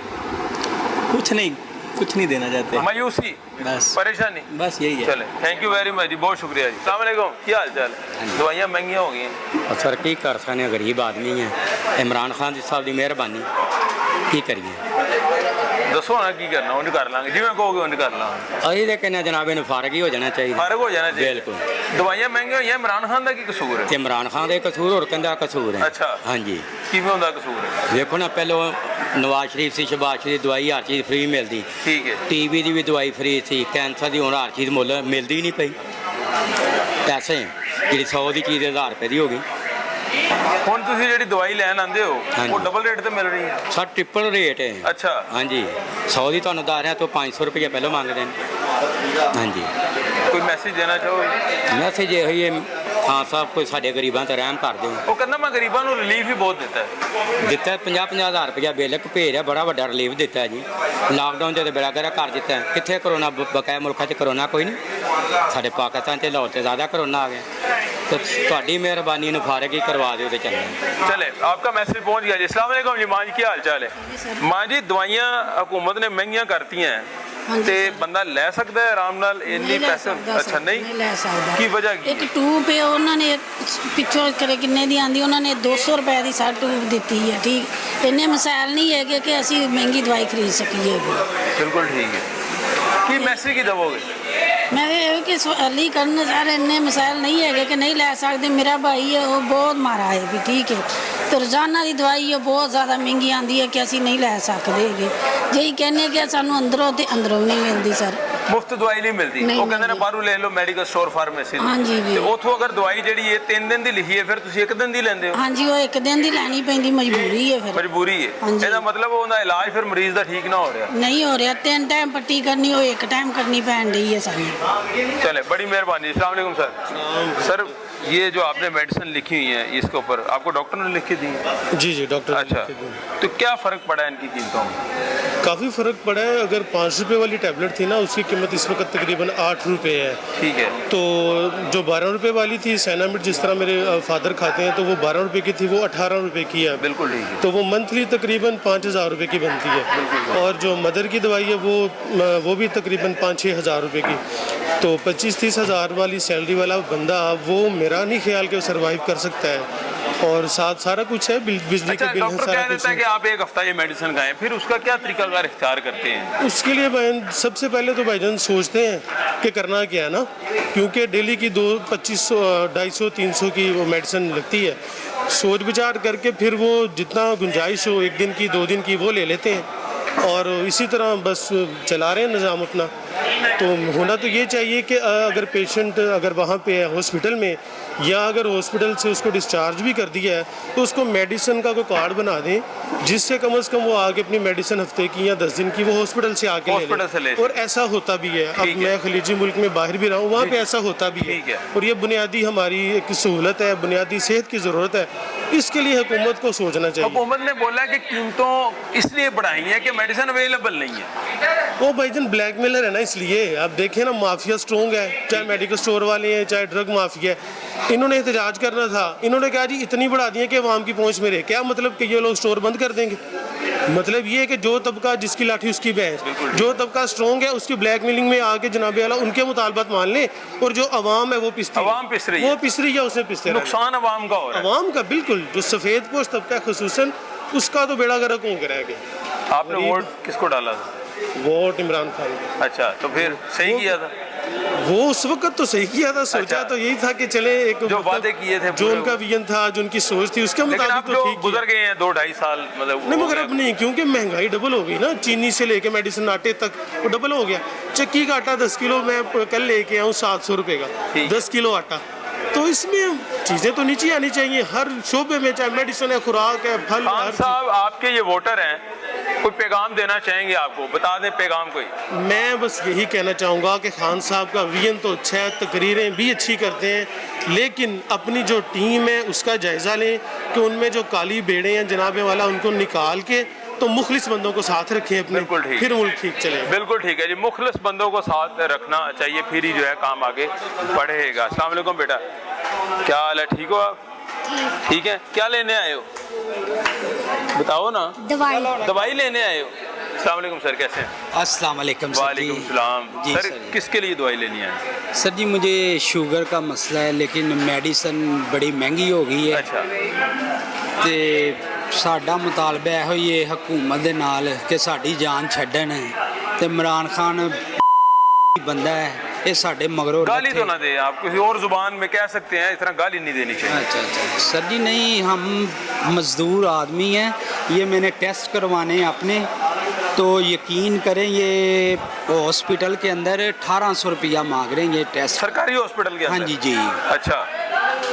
कुछ नहीं देना चाहते, मायूसी, बस परेशानी, बस यही है। चले, थैंक यू वेरी मच जी, बहुत शुक्रिया जी। अस्सलाम वालेकुम, क्या हाल चाल है? दवाइयाँ महंगियाँ हो गई हैं सर, की कर सकते, गरीब आदमी है, इमरान खान साहब की मेहरबानी, की करिए? दसो ना की करना, उन्हें कर लांगे, जिवें कहोगे उन्हें कर लांगे। अभी तो कहने जनाब इन्हें फारग ही हो जाना चाहिए। फारग हो जाना चाहिए, बिल्कुल। दवाइयाँ महंगी हुई हैं, इमरान खान का की कसूर है? इमरान खान का कसूर और कहता कसूर है। अच्छा, हाँ जी, किवें होंदा कसूर है? देखो ना, पहले नवाज शरीफ से शहबाज शरीफ दवाई हर चीज़ फ्री मिलती। ठीक है, टीबी की भी दवाई फ्री थी, कैंसर की हूँ हर चीज़ मुल मिलती ही नहीं पई। पैसे जी 100 की चीज़ 1000 रुपये की हो गई। ਹੁਣ ਤੁਸੀਂ ਜਿਹੜੀ ਦਵਾਈ ਲੈਣ ਆਉਂਦੇ ਹੋ ਉਹ ਡਬਲ ਰੇਟ ਤੇ ਮਿਲ ਰਹੀ ਹੈ? ਸਰ ਟ੍ਰਿਪਲ ਰੇਟ ਹੈ। ਅੱਛਾ। ਹਾਂਜੀ 100 ਦੀ ਤੁਹਾਨੂੰ ਦੱਸ ਰਿਹਾ ਤੋਂ 500 ਰੁਪਏ ਪਹਿਲਾਂ ਮੰਗਦੇ ਨੇ। ਹਾਂਜੀ ਕੋਈ ਮੈਸੇਜ ਦੇਣਾ ਚਾਹੋਗੇ? ਮੈਸੇਜ ਇਹੋ ਹੀ ਹੈ ਖਾਨ ਸਾਹਿਬ ਕੋਈ ਸਾਡੇ ਗਰੀਬਾਂ ਤੇ ਰਹਿਮ ਕਰ ਦਿਓ। ਉਹ ਕਹਿੰਦਾ ਮੈਂ ਗਰੀਬਾਂ ਨੂੰ ਰਿਲੀਫ ਹੀ ਬਹੁਤ ਦਿੱਤਾ ਹੈ। ਦਿੱਤਾ 50-50 ਹਜ਼ਾਰ ਰੁਪਇਆ ਬਿੱਲ ਇੱਕ ਭੇਜ ਰਿਹਾ, ਬੜਾ ਵੱਡਾ ਰਿਲੀਫ ਦਿੱਤਾ ਜੀ। ਲਾਕਡਾਊਨ 'ਚ ਤਾਂ ਬੇੜਾ ਗਰਕ ਕਰ ਦਿੱਤਾ। ਕਿੱਥੇ ਕਰੋਨਾ ਬਕਾਇਆ ਮੁਲਕਾਂ 'ਚ ਕਰੋਨਾ ਕੋਈ ਨਹੀਂ, ਸਾਡੇ ਪਾਕਿਸਤਾਨ 'ਚ ਲਾਹੌਰ 'ਚ ਜ਼ਿਆਦਾ ਕਰੋਨਾ ਆ ਗਿਆ। तो ਤੁਹਾਡੀ ਮਿਹਰਬਾਨੀ ਨੂੰ ਫਾਰਗ ਹੀ ਕਰਵਾ ਦਿਓ ਤੇ ਚੰਗਾ। चले आपका मैसेज पहुंच गया जी। अस्सलाम वालेकुम जी। मां जी क्या हाल चाल है? मां जी दवाइयां हुकूमत ने महंगियां करती हैं ते बंदा ले सकता है आराम नाल इन्नी पैसे? अच्छा नहीं ਲੈ ਸਕਦਾ। की वजह की? ਇੱਕ ਟੂਬ ਹੈ ਉਹਨਾਂ ਨੇ ਪਿੱਛੋਂ ਕਰੇ ਕਿੰਨੇ ਦੀ ਆਂਦੀ, ਉਹਨਾਂ ਨੇ 200 ਰੁਪਏ ਦੀ ਸਾਡੀ ਟੂਬ ਦਿੱਤੀ ਹੈ। ਠੀਕ ਇੰਨੇ ਮਸਾਇਲ ਨਹੀਂ ਹੈਗੇ ਕਿ ਅਸੀਂ ਮਹਿੰਗੀ ਦਵਾਈ ਖਰੀਦ ਸਕੀਏ। बिल्कुल ठीक है। की मैसेज की दवोगे? मैं ये कि सवाली करना सारे इन्ने मसाइल नहीं है कि नहीं लै सकते। मेरा भाई है वो बहुत मारा है भी, ठीक है, तो रोजाना की दवाई है बहुत ज़्यादा महंगी आती है कि असी नहीं लै सकते। यही कहने कि सानू अंदरों तो अंदरों नहीं मिलती सर। मुफ्त दवाई नहीं मिलती। वो कहते हैं बाहरों ले लो मेडिकल स्टोर फार्मेसी। हाँ जी भी। उतों अगर दवाई जी 3 दिन की लिखी है फिर तुम 1 दिन की लेंदे हो? हाँ जी वो 1 दिन की लैनी पैंदी, मजबूरी है फिर। मजबूरी है। ਇਹਦਾ मतलब ਉਹਦਾ ਇਲਾਜ ਫਿਰ ਮਰੀਜ਼ ਦਾ ਠੀਕ ਨਾ ਹੋ ਰਿਹਾ? नहीं हो रहा। 3 टाइम पट्टी करनी हो 1 टाइम करनी पैन रही है सानू। चले बड़ी मेहरबानी। अस्सलाम वालेकुम सर। सर ये जो आपने मेडिसिन लिखी हुई है इसके ऊपर आपको डॉक्टर ने लिख के दी है? जी जी डॉक्टर। अच्छा तो क्या फ़र्क पड़ा है इनकी कीमतों में? काफ़ी फ़र्क पड़ा है। अगर 5 रुपये वाली टैबलेट थी ना उसकी कीमत इस वक्त तकरीबन 8 रुपये है। ठीक है। तो जो 12 रुपये वाली थी साइनामिड जिस तरह मेरे फादर खाते हैं तो वो 12 रुपये की थी, वो 18 रुपये की है। बिल्कुल ठीक है। तो वो मंथली तकरीबन 5,000 रुपये की बनती है। और जो मदर की दवाई है वो भी तकरीबन 5-6 हज़ार रुपये की। तो 25-30 हज़ार वाली सैलरी वाला बंदा वो मेरा नहीं ख्याल कि वो सर्वाइव कर सकता है। और साथ सारा कुछ है, बिजली अच्छा, के बिल है, डॉक्टर सारा कह देता है कि आप 1 हफ्ता ये मेडिसिन खाएं, फिर उसका क्या तरीकाकार इख्तियार करते हैं? उसके लिए भाईजान सबसे पहले तो भाईजान सोचते हैं कि करना क्या है ना, क्योंकि डेली की 2500 250 300 की वो मेडिसिन लगती है। सोच विचार करके फिर वो जितना गुंजाइश हो 1 दिन की 2 दिन की वो ले लेते हैं और इसी तरह बस चला रहे हैं निज़ाम अपना। तो होना तो ये चाहिए कि अगर पेशेंट अगर वहाँ पे है हॉस्पिटल में या अगर हॉस्पिटल से उसको डिस्चार्ज भी कर दिया है तो उसको मेडिसिन का कोई कार्ड बना दें जिससे कम से कम वो आगे अपनी मेडिसिन हफ्ते की या 10 दिन की वो हॉस्पिटल से आके ले। और ऐसा होता भी है। अब मैं खलीजी मुल्क में बाहर भी रहा हूँ, वहाँ पे ऐसा होता भी है। और ये बुनियादी हमारी एक सहूलत है, बुनियादी सेहत की ज़रूरत है। इसके लिए हुकूमत को सोचना चाहिए। हुकूमत ने बोला कि कीमतों इसलिए बढ़ाई है कि मेडिसिन अवेलेबल नहीं है। वो भाईजान ब्लैकमेलर है ना, इसलिए आप देखें ना माफिया स्ट्रॉन्ग है, चाहे मेडिकल स्टोर वाले हैं चाहे ड्रग माफिया है। इन्होंने एहतजाज करना था, इन्होंने कहा जी इतनी बढ़ा दी है कि अवाम की पहुंच में रहे। क्या मतलब कि ये लोग स्टोर बंद कर देंगे? मतलब ये है कि जो तबका जिसकी लाठी उसकी भैंस, जो तबका स्ट्रॉन्ग है उसकी ब्लैकमेलिंग में आके जनाबे वाला उनके मुतालबात मान ले और जो अवाम है वो पिसती अवाम पिस रही है, वो पिस रही है, उसने पिसते नुकसान अवाम का हो रहा है। अवाम का बिल्कुल, जो सफ़ेद पोश तबका खुसूसन उसका तो बेड़ा गर्क हो कराएगा। आपने वोट किसको डाला था? वोट इमरान खान। अच्छा तो फिर सही किया था? वो उस वक्त तो सही किया था। सोचा तो यही था कि चले एक जो वादे किए थे, जो उनका विजन था, जो उनकी सोच थी उसके मुताबिक तो ठीक गुजर गए हैं 2-2.5 साल मतलब। नहीं मगर अब नहीं, क्योंकि महंगाई डबल हो गई ना, चीनी से लेके मेडिसिन आटे तक वो डबल हो गया। चक्की का आटा 10 किलो मैं कल लेके आऊँ 700 रुपये का 10 किलो आटा। तो इसमें चीज़ें तो नीचे आनी चाहिए हर शोबे में, चाहे मेडिसिन है, खुराक है, फल। खान साहब आपके ये वोटर हैं, कोई पैगाम देना चाहेंगे आपको? बता दें पैगाम कोई। मैं बस यही कहना चाहूँगा कि खान साहब का विजन तो अच्छा है, तकरीरें भी अच्छी करते हैं, लेकिन अपनी जो टीम है उसका जायज़ा लें कि उनमें जो काली बेड़े हैं जनाबे वाला उनको निकाल के तो मुखलिस बंदों को साथ रखें अपने, फिर मुल्क ठीक चले। बिल्कुल ठीक है जी, मुखलिस बंदों को साथ रखना चाहिए, फिर ही जो है काम आगे बढ़ेगा। अस्सलाम वालेकुम बेटा, क्या हाल है? ठीक हो आप? ठीक है। क्या लेने आए हो बताओ ना? दवाई लेने आए हो? अस्सलाम वालेकुम सर, कैसे हैं? अस्सलाम वालेकुम सर। वालेकुम सलाम। जी सर किसके लिए दवाई लेनी है? सर जी मुझे शुगर का मसला है लेकिन मेडिसिन बड़ी महंगी हो गई है। अच्छा। ते साडा मुतालबा है ये हुकूमत दे नाल कि साडी जान छड्डन ते इमरान खान बंदा है ये साडे मगरों। गाली तो ना दे आप, किसी और जुबान में कह सकते हैं, इस तरह गाली नहीं देनी चाहिए। अच्छा अच्छा सर जी, नहीं हम मज़दूर आदमी हैं, ये मैंने टेस्ट करवाने अपने, तो यकीन करें ये हॉस्पिटल के अंदर 1800 रुपया मांग रहे हैं ये टेस्ट। सरकारी हॉस्पिटल के अंदर? हाँ जी जी। अच्छा।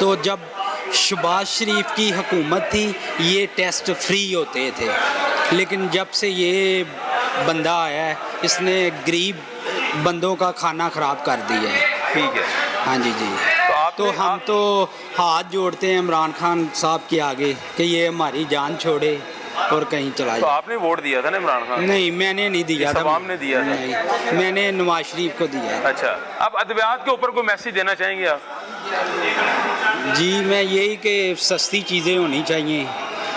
तो जब शहबाज शरीफ की हुकूमत थी, ये टेस्ट फ्री होते थे, लेकिन जब से ये बंदा आया है इसने गरीब बंदों का खाना ख़राब कर दिया है। ठीक है, हाँ जी जी। तो हम तो हाथ जोड़ते हैं इमरान खान साहब के आगे कि ये हमारी जान छोड़े और कहीं चला तो जाए। आपने वोट दिया था ना इमरान खान? नहीं, मैंने नहीं दिया था। आवाम ने दिया था? नहीं, मैंने नवाज शरीफ को दिया। अच्छा, अब अद्वियात के ऊपर कोई मैसेज देना चाहेंगे आप? जी मैं यही कि सस्ती चीज़ें होनी चाहिए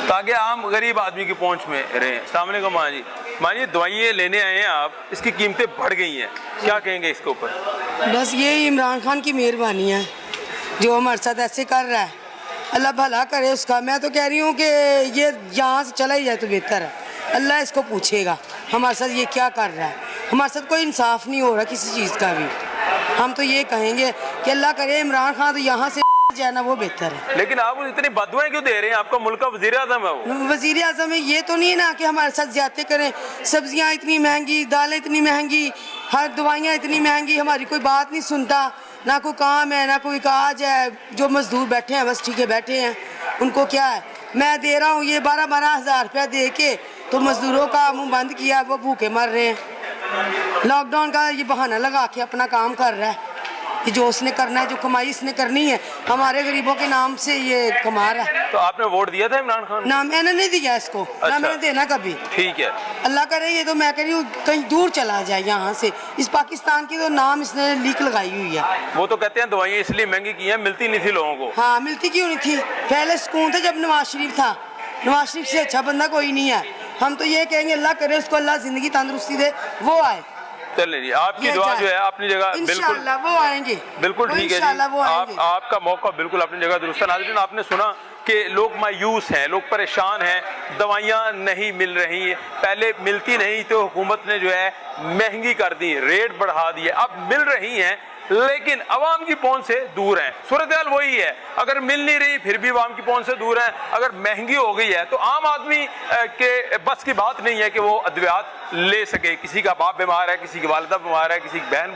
ताकि आम गरीब आदमी की पहुंच में रहें। अस्सलाम वालेकुम माँ जी। माँ जी, दवाइयाँ लेने आए हैं आप, इसकी कीमतें बढ़ गई हैं, क्या कहेंगे इसके ऊपर? बस ये इमरान खान की मेहरबानी है जो हमारे साथ ऐसे कर रहा है, अल्लाह भला करे उसका। मैं तो कह रही हूँ कि ये यहाँ से चला ही जाए तो बेहतर है। अल्लाह इसको पूछेगा हमारे साथ ये क्या कर रहा है। हमारे साथ कोई इंसाफ नहीं हो रहा किसी चीज़ का भी। हम तो ये कहेंगे कि अल्लाह करे इमरान खान तो यहाँ से जाना वो बेहतर है। लेकिन आप इतनी बदुआएं क्यों दे रहे हैं? आपका मुल्क का वजीर आज़म है वो। वजीर आज़म है, ये तो नहीं है ना कि हमारे साथ ज्यादती करें। सब्जियाँ इतनी महंगी, दालें इतनी महंगी, हर दवाइयाँ इतनी महंगी, हमारी कोई बात नहीं सुनता, ना कोई काम है ना कोई काज है। जो मजदूर बैठे हैं बस ठीक है बैठे हैं, उनको क्या है। मैं दे रहा हूँ ये 12-12 हज़ार रुपया दे के, तो मजदूरों का मुँह बंद किया, वो भूखे मर रहे हैं। लॉकडाउन का ये बहाना लगा के अपना काम कर रहा है कि जो उसने करना है, जो कमाई इसने करनी है, हमारे गरीबों के नाम से ये कमा रहा है। तो आपने वोट दिया था इमरान खान? ना मैंने नहीं दिया इसको। अच्छा। ना मैंने देना कभी। ठीक है, अल्लाह करे ये तो मैं कह रही हूँ कहीं दूर चला जाए यहाँ से। इस पाकिस्तान की तो नाम इसने लीक लगाई हुई है। वो तो कहते हैं दवाइयाँ इसलिए महंगी की हैं, मिलती नहीं थी लोगों को। हाँ, मिलती क्यों नहीं थी? पहले सुकून था जब नवाज शरीफ था। नवाज शरीफ से अच्छा बंदा कोई नहीं है। हम तो ये कहेंगे अल्लाह करे उसको अल्लाह जिंदगी तंदुरुस्ती दे, वो आए। चलिए जी, आपकी दुआ जो है अपनी जगह बिल्कुल इंशाअल्लाह वो आएंगे। बिल्कुल ठीक है जी, आपका मौका बिल्कुल अपनी जगह दुरुस्त है। नाज़रीन, आपने सुना कि लोग मायूस हैं, लोग परेशान हैं, दवाइयाँ नहीं मिल रही हैं। पहले मिलती नहीं तो हुकूमत ने जो है महंगी कर दी, रेट बढ़ा दिए, अब मिल रही हैं लेकिन अवाम की पहुंच से दूर है। सूरत हाल वही है, अगर मिल नहीं रही फिर भी अवाम की पहुंच से दूर है। अगर महंगी हो गई है तो आम आदमी के बस की बात नहीं है कि वो अद्वियात ले सके। किसी का बाप बीमार है, किसी की वालिदा बीमार है, किसी की बहन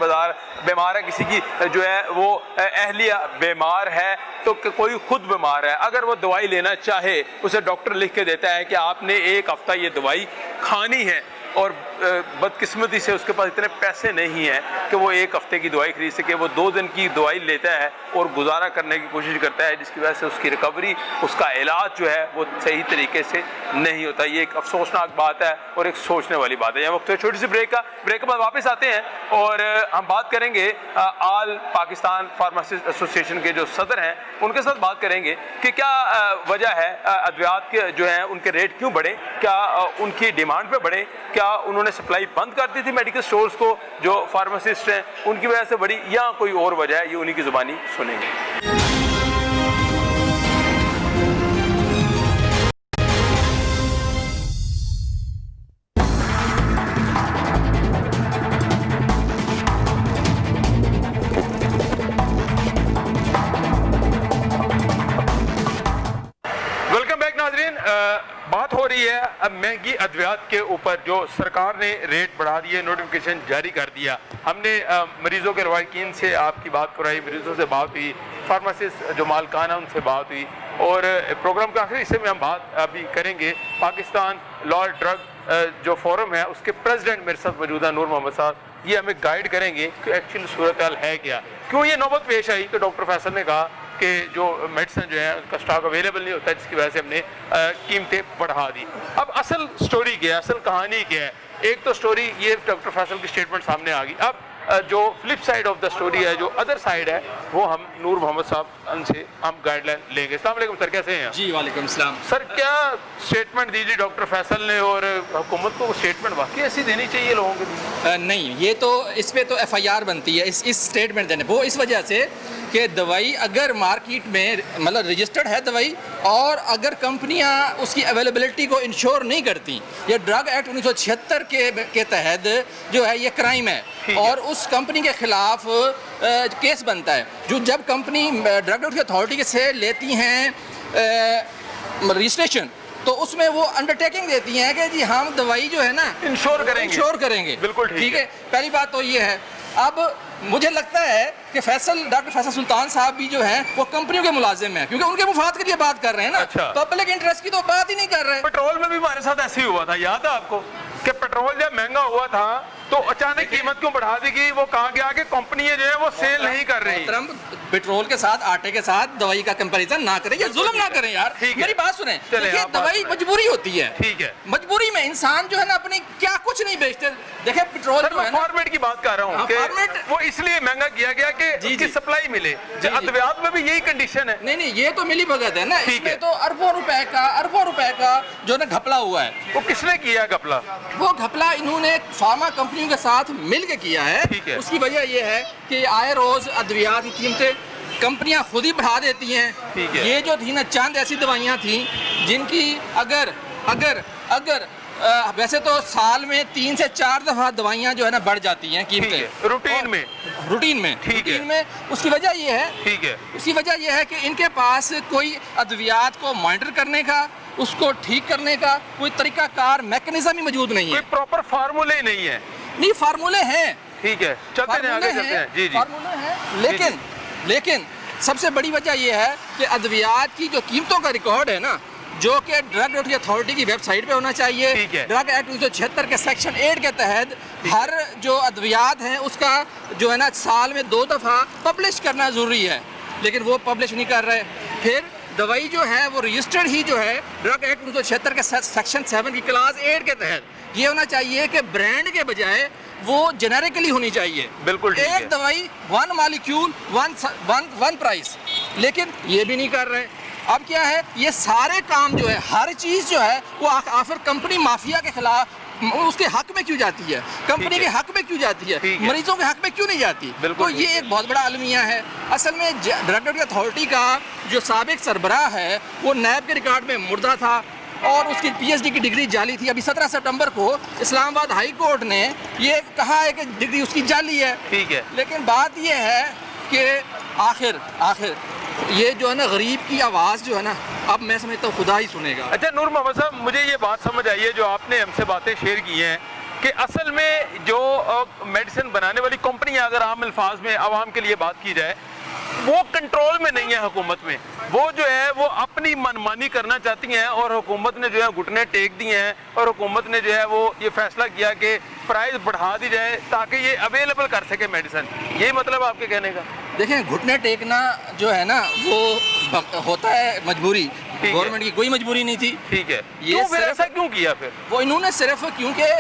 बीमार है, किसी की जो है वो अहलिया बीमार है, तो कोई खुद बीमार है। अगर वो दवाई लेना चाहे उसे डॉक्टर लिख के देता है कि आपने 1 हफ्ता ये दवाई खानी है, और बदकिस्मती से उसके पास इतने पैसे नहीं हैं कि वो 1 हफ्ते की दवाई खरीद सके। वो 2 दिन की दवाई लेता है और गुजारा करने की कोशिश करता है, जिसकी वजह से उसकी रिकवरी, उसका इलाज जो है वो सही तरीके से नहीं होता। ये एक अफसोसनाक बात है और एक सोचने वाली बात है। यहाँ वक्त छोटी सी ब्रेक के बाद वापस आते हैं और हम बात करेंगे आल पाकिस्तान फार्मासिस्ट एसोसिएशन के जो सदर हैं उनके साथ बात करेंगे कि क्या वजह है अद्वियात के जो हैं उनके रेट क्यों बढ़े, क्या उनकी डिमांड पे बढ़े, क्या उन्होंने सप्लाई बंद कर दी थी मेडिकल स्टोर्स को जो फार्मासिस्ट हैं उनकी वजह से बढ़ी, या कोई और वजह है, ये उन्हीं की जुबानी सुनेंगे। बात हो रही है अब महंगी अद्वियात के ऊपर, जो सरकार ने रेट बढ़ा दिए, नोटिफिकेशन जारी कर दिया। हमने मरीज़ों के रवायकीन से आपकी बात कराई, मरीज़ों से बात हुई, फार्मासिस्ट जो मालकान है उनसे बात हुई, और प्रोग्राम के आखिरी हिस्से में हम बात अभी करेंगे पाकिस्तान लॉ ड्रग जो फोरम है उसके प्रेसिडेंट मेरे साथ मौजूद है नूर मोहम्मद साहब। ये हमें गाइड करेंगे कि एक्चुअली सूरत हाल है क्या, क्यों ये नौबत पेश आई। तो डॉक्टर फैसल ने कहा कि जो मेडिसिन जो है उसका स्टॉक अवेलेबल नहीं होता, जिसकी वजह से हमने कीमतें बढ़ा दी। अब असल स्टोरी क्या है, असल कहानी क्या है? एक तो स्टोरी ये डॉक्टर फैसल की स्टेटमेंट सामने आ गई। अब जो flip side of the story है, जो अदर साइड है, वो हम नूर मोहम्मद साहब उनसे हम गाइडलाइन लेंगे। अस्सलाम वालेकुम सर, कैसे हैं? जी वालेकुम सलाम। सर क्या स्टेटमेंट दी थी डॉक्टर फैसल ने, और हुकूमत को स्टेटमेंट वाकई ऐसी देनी चाहिए लोगों के लिए? नहीं, ये तो इस पर तो FIR बनती है इस स्टेटमेंट देने, वो इस वजह से कि दवाई अगर मार्केट में मतलब रजिस्टर्ड है दवाई, और अगर कंपनियां उसकी अवेलेबिलिटी को इंश्योर नहीं करती, ये ड्रग एक्ट 1976 के तहत जो है ये क्राइम है और उस कंपनी के खिलाफ केस बनता है। जो जब कंपनी ड्रग अथॉरिटी से लेती हैं रजिस्ट्रेशन, तो उसमें वो अंडरटेकिंग देती हैं कि जी हम दवाई जो है ना इंश्योर करेंगे बिल्कुल ठीक है। पहली बात तो ये है। अब मुझे लगता है कि डॉक्टर फैसल सुल्तान साहब भी जो हैं वो कंपनियों के मुलाजिम हैं, क्योंकि उनके मुफाद के लिए बात कर रहे हैं ना। अच्छा। पब्लिक इंटरेस्ट की तो बात ही नहीं कर रहे। पेट्रोल में भी हमारे साथ ऐसे ही हुआ था, याद है आपको कि पेट्रोल जब महंगा हुआ था तो अचानक कीमत क्यों बढ़ा दी गई? वो कहा गया कि कंपनियां जो है वो सेल नहीं कर रही। पेट्रोल के साथ आटे के साथ दवाई का कंपैरिजन ना करें, ये जुल्म ना करें यार। मेरी बात सुने, देखिए दवाई मजबूरी होती है, ठीक है, मजबूरी में इंसान जो है ना अपनी क्या कुछ नहीं बेचते। देखिए पेट्रोल जो है ना, फॉर्मेट की बात कर रहा हूँ कि वो इसलिए महंगा किया गया कि उसकी सप्लाई मिले। अद्वियात में भी यही कंडीशन है। नहीं ये तो मिली भगत है ना, इसमें तो अरबों रुपए का जो ना घपला हुआ है। वो किसने किया घपला? वो घपला इन्होंने फार्मा कंपनियों के साथ मिलकर किया है। उसकी वजह यह है कि आए रोज अद्वियात की कीमतें कंपनियां खुद ही बढ़ा देती हैं। ये जो थी ना चंद ऐसी दवाइयां थी जिनकी अगर वैसे तो साल में 3 से 4 दफा दवाइयां जो है ना बढ़ जाती हैं कीमतें रूटीन में। उसकी वजह ये है, उसकी वजह यह है कि इनके पास कोई अद्वियात को मॉनिटर करने का, उसको ठीक करने का कोई तरीकाकार मैकेनिज्म ही मौजूद नहीं है। कोई प्रॉपर फार्मूले ही नहीं है। नहीं, फार्मूले हैं, ठीक है, चलते हैं आगे चलते हैं। जी फार्मूले हैं, लेकिन सबसे बड़ी वजह यह है कि अद्वियात की जो कीमतों का रिकॉर्ड है ना, जो कि ड्रग रेगुलेटरी अथॉरिटी की वेबसाइट पे होना चाहिए। ड्रग एक्ट 1976 के सेक्शन 8 के तहत हर जो अद्वियात हैं उसका जो है ना साल में 2 दफ़ा पब्लिश करना ज़रूरी है, लेकिन वो पब्लिश नहीं कर रहे। फिर दवाई जो है वो रजिस्टर्ड ही जो है ड्रग एक्ट 1976 के सेक्शन 7 की क्लास 8 के तहत ये होना चाहिए कि ब्रांड के बजाय वो जेनेरिकली होनी चाहिए। बिल्कुल एक दवाई 1 मॉलिक्यूल 1 प्राइस, लेकिन ये भी नहीं कर रहे। अब क्या है, ये सारे काम जो है, हर चीज़ जो है वो आखिर कंपनी माफिया के खिलाफ उसके हक में क्यों जाती है, कंपनी के हक में क्यों जाती है, मरीजों के हक में क्यों नहीं जाती? तो ये एक बहुत बड़ा अलमिया है। असल में ड्रग रेगुलेटरी अथॉरिटी का जो साबिक सरबराह है वो नैब के रिकॉर्ड में मुर्दा था और उसकी पीएचडी की डिग्री जाली थी। अभी 17 सितंबर को इस्लामाबाद हाई कोर्ट ने ये कहा है कि डिग्री उसकी जाली है। ठीक है, लेकिन बात ये है कि आखिर ये जो है ना गरीब की आवाज़ जो है ना, अब मैं समझता हूँ खुदा ही सुनेगा। अच्छा नूर मोहम्मद साहब, मुझे ये बात समझ आई है जो आपने हमसे बातें शेयर की हैं कि असल में जो मेडिसिन बनाने वाली कंपनियां, अगर आम अल्फाज में आवाम के लिए बात की जाए, वो कंट्रोल में नहीं है हुकूमत में। वो जो है वो अपनी मनमानी करना चाहती हैं और हुकूमत ने जो है घुटने टेक दिए हैं और हुकूमत ने जो है वो ये फैसला किया कि प्राइस बढ़ा दी जाए ताकि ये अवेलेबल कर सके मेडिसिन। यही मतलब आपके कहने का? देखें, घुटने टेकना जो है ना वो होता है मजबूरी, गवर्नमेंट की कोई मजबूरी नहीं थी। ठीक है, ये फिर ऐसा क्यों किया? फिर वो इन्होंने सिर्फ क्योंकि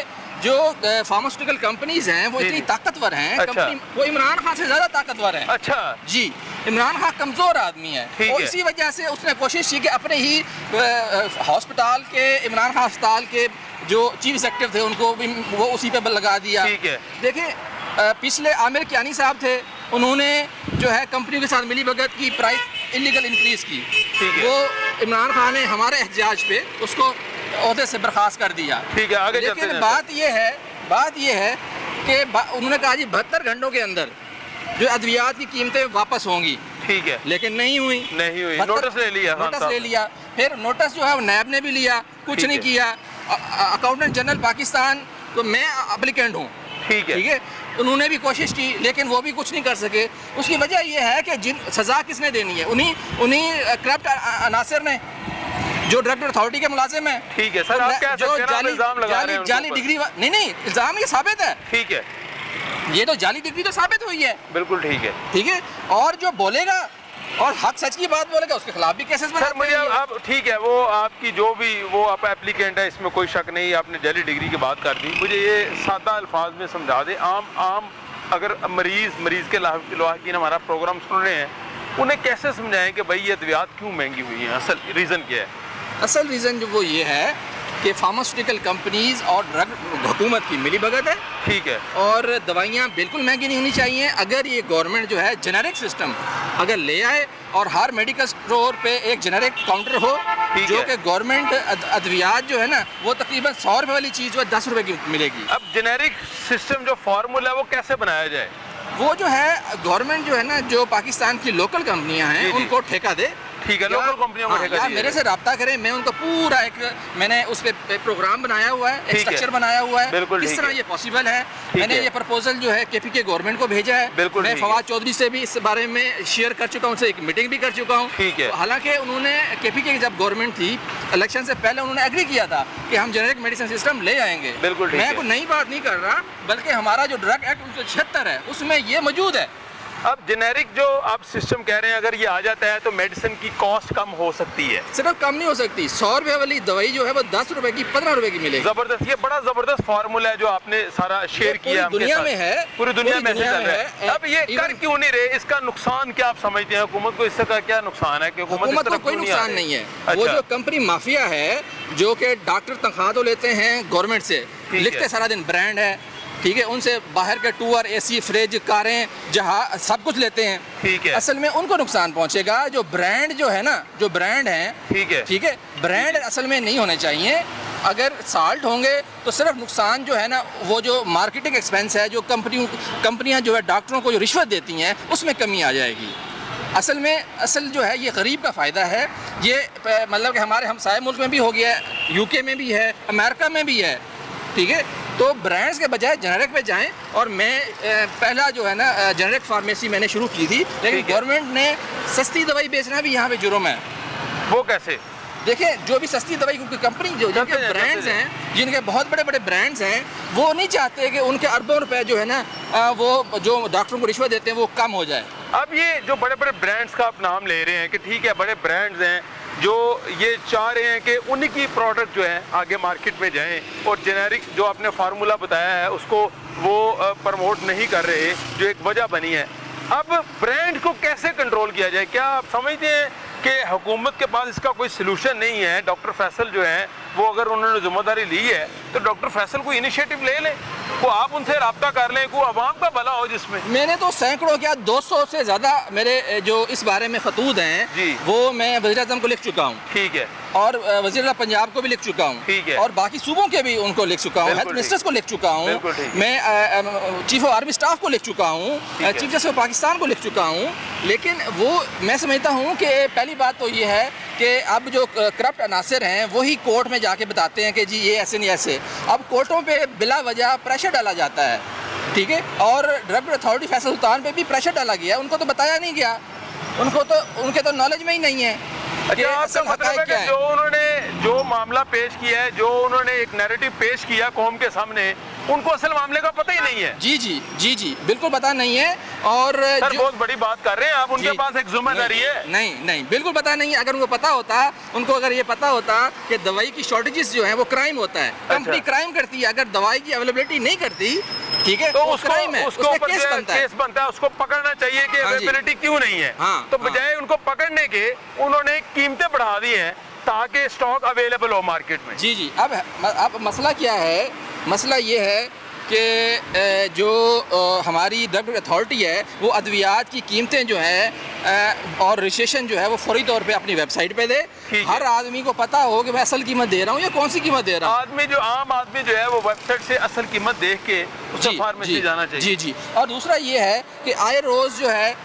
जो फार्मास्यूटिकल कंपनीज हैं वो इतनी ताकतवर हैं। अच्छा। वो इमरान खान से ज़्यादा ताकतवर हैं। अच्छा जी, इमरान खान कमज़ोर आदमी है और इसी वजह से उसने कोशिश की कि अपने ही हॉस्पिटल के, इमरान खान अस्पताल के जो चीफ एग्जीक्यूटिव थे उनको भी वो उसी पे लगा दिया। ठीक है, देखिए पिछले आमिर कियानी साहब थे, उन्होंने जो है कंपनियों के साथ मिली भगत की प्राइस इलीगल इंक्रीज की। वो इमरान खान ने हमारे एहतजाज पे उसको ओहदे से बर्खास्त कर दिया। ठीक है, आगे लेकिन बात ये है कि उन्होंने कहा जी 72 घंटों के अंदर जो अद्वियात की कीमतें वापस होंगी। ठीक है, लेकिन नहीं हुई। नोटिस ले लिया। फिर नोटिस जो है नैब ने भी लिया, कुछ नहीं किया। अकाउंटेंट जनरल पाकिस्तान, तो मैं एप्लीकेंट हूँ, ठीक है, उन्होंने भी कोशिश की लेकिन वो भी कुछ नहीं कर सके। उसकी वजह यह है कि जिन सज़ा किसने देनी है, उन्हीं करप्ट अनासर ने जो ड्रग अथॉरिटी के मुलाजिम हैं। ठीक है सर, आप क्या जाली डिग्री नहीं इल्ज़ाम ये साबित है। ठीक है, ये तो जाली डिग्री तो साबित हुई है। बिल्कुल ठीक है। और जो बोलेगा और हक सच की बात बोलेगा उसके खिलाफ भी केसेस सर मुझे आप ठीक है, वो आपकी जो भी वो आप एप्लीकेंट है इसमें कोई शक नहीं, आपने जाली डिग्री की बात कर दी। मुझे ये सादा अल्फाज में समझा दे, आम अगर मरीज़ के लाहिकीन हमारा प्रोग्राम सुन रहे हैं, उन्हें कैसे समझाएं कि भाई ये अद्वियात क्यों महंगी हुई है? असल रीज़न क्या है? असल रीज़न जो वो ये है कि फार्मास्यूटिकल कंपनीज और ड्रग हुकूमत की मिली भगत है। ठीक है, और दवाइयाँ बिल्कुल महंगी नहीं होनी चाहिए। अगर ये गवर्नमेंट जो है जेनेरिक सिस्टम अगर ले आए और हर मेडिकल स्टोर पे एक जेनेरिक काउंटर हो, जो कि गवर्नमेंट अद्वियात जो है ना वो तकरीबन 100 रुपये वाली चीज़ जो है 10 रुपये की मिलेगी। अब जेनेरिक सिस्टम जो फार्मूला है वो कैसे बनाया जाए? वो जो है गवर्नमेंट जो है ना, जो पाकिस्तान की लोकल कंपनियां हैं उनको ठेका दे ठीक है, लोकल कंपनियों को ठेका या दिया मेरे जाए। से रब्ता करें, मैं उनका पूरा मैंने उस पे प्रोग्राम बनाया हुआ है, एक ठीक है। स्ट्रक्चर बनाया हुआ है, बिल्कुल किस ठीक तरह है। ये पॉसिबल है। मैंने है। ये प्रपोजल जो है KPK गवर्नमेंट को भेजा है। बिल्कुल मैं ठीक है। फवाद चौधरी से भी इस बारे में शेयर कर चुका हूँ, उनसे एक मीटिंग भी कर चुका हूँ। ठीक है। हालांकि उन्होंने KPK की जब गवर्नमेंट थी इलेक्शन से पहले उन्होंने एग्री किया था कि हम जेनेरिक मेडिसिन सिस्टम ले आएंगे। बिल्कुल ठीक मैं है। कोई नई बात नहीं कर रहा, बल्कि हमारा जो ड्रग एक्ट 1976 है उसमें ये मौजूद है। अब जेनेरिक जो आप सिस्टम कह रहे हैं, अगर ये आ जाता है तो मेडिसिन की कॉस्ट कम हो सकती है। सिर्फ कम नहीं हो सकती, 100 रुपए वाली दवाई जो है वो 10 रुपए की 15 रुपए की मिलेगी। जबरदस्त, ये बड़ा जबरदस्त फार्मूला है जो आपने सारा शेयर किया हमके दुनिया साथ। में है, पूरी दुनिया में दुनिया चल रहा में है। है। अब ये कर क्यों नहीं रहे, इसका नुकसान क्या आप समझते हैं? हुकूमत को इससे का क्या नुकसान है कि हुकूमत इस को तरफ कोई क्यों नुकसान आ नहीं रही? है। वो जो कंपनी माफिया है, जो कि डॉक्टर तनख्वाह तो लेते हैं गवर्नमेंट से, लिखते सारा दिन ब्रांड है, ठीक है, उनसे बाहर के टूर, AC, फ्रिज, कारें, जहाज सब कुछ लेते हैं। ठीक है। असल में उनको नुकसान पहुंचेगा। जो ब्रांड जो है ना, जो ब्रांड है, ठीक है, ब्रांड असल में नहीं होने चाहिए। अगर साल्ट होंगे तो सिर्फ नुकसान जो है ना, वो जो मार्केटिंग एक्सपेंस है, जो कंपनियां जो है डॉक्टरों को जो रिश्वत देती हैं, उसमें कमी आ जाएगी। असल जो है ये गरीब का फ़ायदा है। ये मतलब कि हमारे हमसाए मुल्क में भी हो गया है, UK में भी है, अमेरिका में भी है, ठीक है। तो ब्रांड्स के बजाय जेनेरिक पे जाएं। और मैं पहला जो है ना जेनेरिक फार्मेसी मैंने शुरू की थी, लेकिन गवर्नमेंट ने सस्ती दवाई बेचना भी यहाँ पे जुर्म है। वो कैसे? देखिए, जो भी सस्ती दवाई की कंपनी जो जिनके ब्रांड्स हैं, जिनके बहुत बड़े बड़े ब्रांड्स हैं, वो नहीं चाहते कि उनके अरबों रुपए जो है ना वो जो डॉक्टरों को रिश्वत देते हैं वो कम हो जाए। अब ये जो बड़े बड़े ब्रांड्स का आप नाम ले रहे हैं कि ठीक है, बड़े ब्रांड्स हैं जो ये चाह रहे हैं कि उन्हीं की प्रोडक्ट जो है आगे मार्केट में जाएं, और जेनेरिक जो आपने फार्मूला बताया है उसको वो प्रमोट नहीं कर रहे, जो एक वजह बनी है। अब ब्रांड को कैसे कंट्रोल किया जाए? क्या आप समझते हैं कि हुकूमत के पास इसका कोई सलूशन नहीं है? डॉक्टर फैसल जो हैं वो अगर उन्होंने जिम्मेदारी ली है तो डॉक्टर फैसल को इनिशिएटिव ले लें, को आप उनसे रब्ता कर लें, को आवाम का भला हो जिसमें। मैंने तो सैकड़ों क्या 200 से ज़्यादा मेरे जो इस बारे में खतूत हैं वो मैं वज़ीर-ए-आज़म को लिख चुका हूँ। ठीक है। और वज़ीर पंजाब को भी लिख चुका हूँ। ठीक है। और बाकी सूबों के भी उनको लिख चुका हूँ, हेल्थ मिनिस्टर्स को लिख चुका हूँ, मैं चीफ ऑफ आर्मी स्टाफ को लिख चुका हूँ, चीफ जस्टिस ऑफ पाकिस्तान को लिख चुका हूँ। लेकिन वो मैं समझता हूँ कि पहली बात तो ये है कि अब जो करप्ट अनासर हैं वही कोर्ट में जाके बताते हैं कि जी ये ऐसे नहीं ऐसे। अब कोर्टों पे बिला वजह प्रेशर डाला जाता है, ठीक है। और ड्रग अथॉरिटी फैसल सुल्तान पे भी प्रेशर डाला गया, उनको तो बताया नहीं गया, उनके तो नॉलेज में ही नहीं है। अच्छा, आपका मतलब है कि जो उन्होंने जो मामला पेश किया है, जो उन्होंने एक नैरेटिव पेश किया कौम के सामने, उनको असल मामले का पता ही नहीं है। जी बिल्कुल पता नहीं है। और सर बहुत बड़ी बात कर रहे हैं आप, उनके पास एक जिम्मेदारी है। नहीं बिल्कुल पता नहीं है। अगर उनको पता होता, उनको अगर ये पता होता कि दवाई की शॉर्टेजेस जो है वो क्राइम होता है, कंपनी क्राइम करती है। अगर दवाई की अवेलेबिलिटी नहीं करती, ठीक है, तो क्राइम है, उसको केस बनता है, उसको पकड़ना चाहिए कि अवेलेबिलिटी क्यों नहीं है। तो बजाय उनको पकड़ने के उन्होंने कीमतें बढ़ा दी हैं ताकि स्टॉक अवेलेबल हो मार्केट में। जी अब मसला क्या है? मसला ये है कि जो हमारी ड्रग अथॉरिटी है वो अद्वियात की कीमतें जो हैं और रजिस्ट्रेशन जो है वो फौरी तौर पे अपनी वेबसाइट पे दे। हर आदमी को पता हो कि मैं असल कीमत दे रहा हूँ या कौन सी कीमत दे रहा हूँ। आम आदमी जो है वो वेबसाइट से असल कीमत देख के उसे फार्मेसी जाना चाहिए। जी। और दूसरा ये है कि आए रोज़ जो है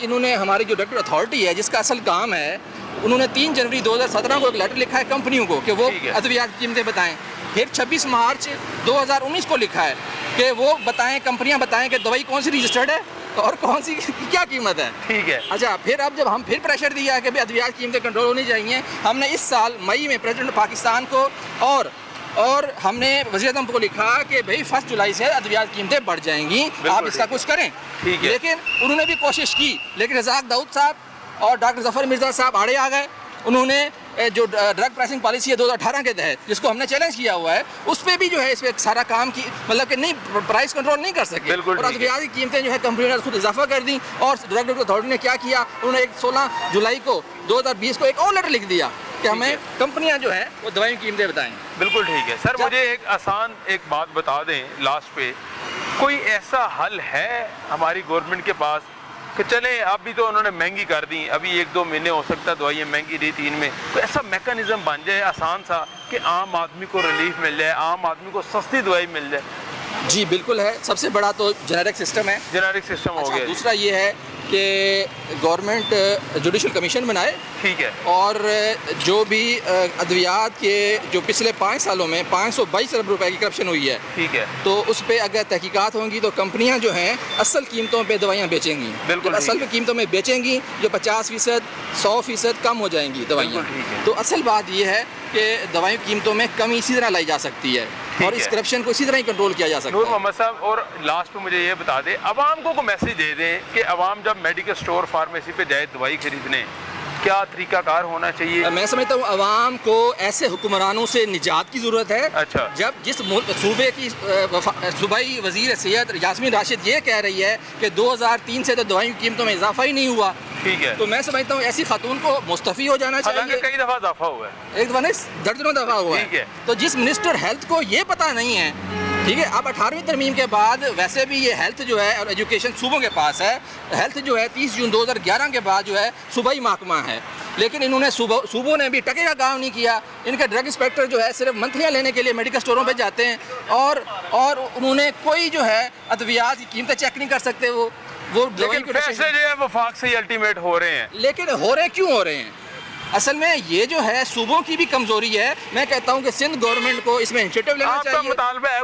इन्होंने हमारी जो ड्रग अथॉरिटी है जिसका असल काम है, उन्होंने 3 जनवरी 2017 को एक लेटर लिखा है कंपनियों को कि वो अद्वियात कीमतें बताएं। फिर 26 मार्च 2019 को लिखा है कि वो बताएं, कंपनियां बताएं कि दवाई कौन सी रजिस्टर्ड है और कौन सी क्या कीमत है। ठीक है। अच्छा, फिर अब जब हम फिर प्रेशर दिया है कि भाई अद्वियात कीमतें कंट्रोल होनी चाहिए, हमने इस साल मई में प्रेसिडेंट पाकिस्तान को और हमने वज़ीर-ए-आज़म को लिखा कि भाई 1 जुलाई से अद्वियात कीमतें बढ़ जाएंगी, आप इसका कुछ करें। लेकिन उन्होंने भी कोशिश की, लेकिन रज़ाक दाऊद साहब और डॉक्टर जफ़र मिर्ज़ा साहब आड़े आ गए। उन्होंने जो ड्रग प्राइसिंग पॉलिसी है 2018 के तहत, जिसको हमने चैलेंज किया हुआ है, उस पर भी जो है इस पर सारा काम की मतलब कि नहीं, प्राइस कंट्रोल नहीं कर सके और अद्वियात की कीमतें जो है कंपनी ने खुद इजाफा कर दी। और ड्रग अथॉरिटी ने क्या किया, उन्होंने 16 जुलाई को 2020 को एक और लेटर लिख दिया कि हमें कंपनियां जो है वो दवाई की कीमतें बताएं। बिल्कुल ठीक है सर। मुझे एक आसान एक बात बता दें लास्ट पे, कोई ऐसा हल है हमारी गवर्नमेंट के पास कि चले अभी तो उन्होंने महंगी कर दी, अभी 1-2 महीने हो सकता है दवाइयाँ महंगी रही 3 में, तो ऐसा मैकेनिज्म बन जाए आसान सा कि आम आदमी को रिलीफ मिल जाए, आम आदमी को सस्ती दवाई मिल जाए? जी बिल्कुल है। सबसे बड़ा तो जेनेरिक सिस्टम है। जेनेरिक सिस्टम हो गया। दूसरा ये है कि गवर्नमेंट जुडिशल कमीशन बनाए, ठीक है, और जो भी अद्वियात के जो पिछले 5 सालों में 522 अरब रुपए की करप्शन हुई है, ठीक है, तो उस पर अगर तहकीकात होंगी तो कंपनियां जो हैं असल कीमतों पे दवाइयां बेचेंगी। बिल्कुल जब असल कीमतों में बेचेंगी जो 50%, 100% कम हो जाएंगी दवाइयाँ। तो असल बात ये है कि दवाई कीमतों में कमी इसी तरह लाई जा सकती है और इस करप्शन को इसी तरह ही कंट्रोल किया जा सकता है। नूर मोहम्मद साहब, और लास्ट में मुझे ये बता दें, अवाम को मैसेज दे दें कि अवाम जब मेडिकल स्टोर फार्मेसी पे जाए दवाई खरीदने, क्या तरीकाकार होना चाहिए? मैं समझता हूँ अवाम को ऐसे हुक्मरानों से निजात की ज़रूरत है। अच्छा। जब जिस सूबे की सूबाई वज़ीर सेहत यास्मीन राशिद ये कह रही है कि 2003 से तो दवाइयों की कीमतों में इजाफा ही नहीं हुआ, ठीक है, तो मैं समझता हूँ ऐसी खातून को मुस्तफ़ी हो जाना चाहिए। कई दफ़ा इजाफा हुआ है, एक दफ़ा नहीं दर्जनों दफ़ा हुआ है। तो जिस मिनिस्टर हेल्थ को ये पता नहीं है, ठीक है, अब 18वीं तरमीम के बाद वैसे भी ये हेल्थ जो है और एजुकेशन सूबों के पास है। हेल्थ जो है 30 जून 2011 के बाद जो है सूबाई महकमा है, लेकिन इन्होंने सूबों ने भी टके का काम नहीं किया। इनके ड्रग इंस्पेक्टर जो है सिर्फ मंथलियाँ लेने के लिए मेडिकल स्टोरों पे जाते हैं और उन्होंने कोई जो है अद्वियात की कीमतें चेक नहीं कर सकते। वो लेकिन फैसले जो है वफाक से ही अल्टीमेट हो रहे हैं। लेकिन हो रहे क्यों हो रहे हैं? असल में ये जो है सूबों की भी कमजोरी है। मैं कहता हूँ कि सिंध गवर्नमेंट को इसमें इनिशिएटिव लेना चाहिए। आपका मुतालबा है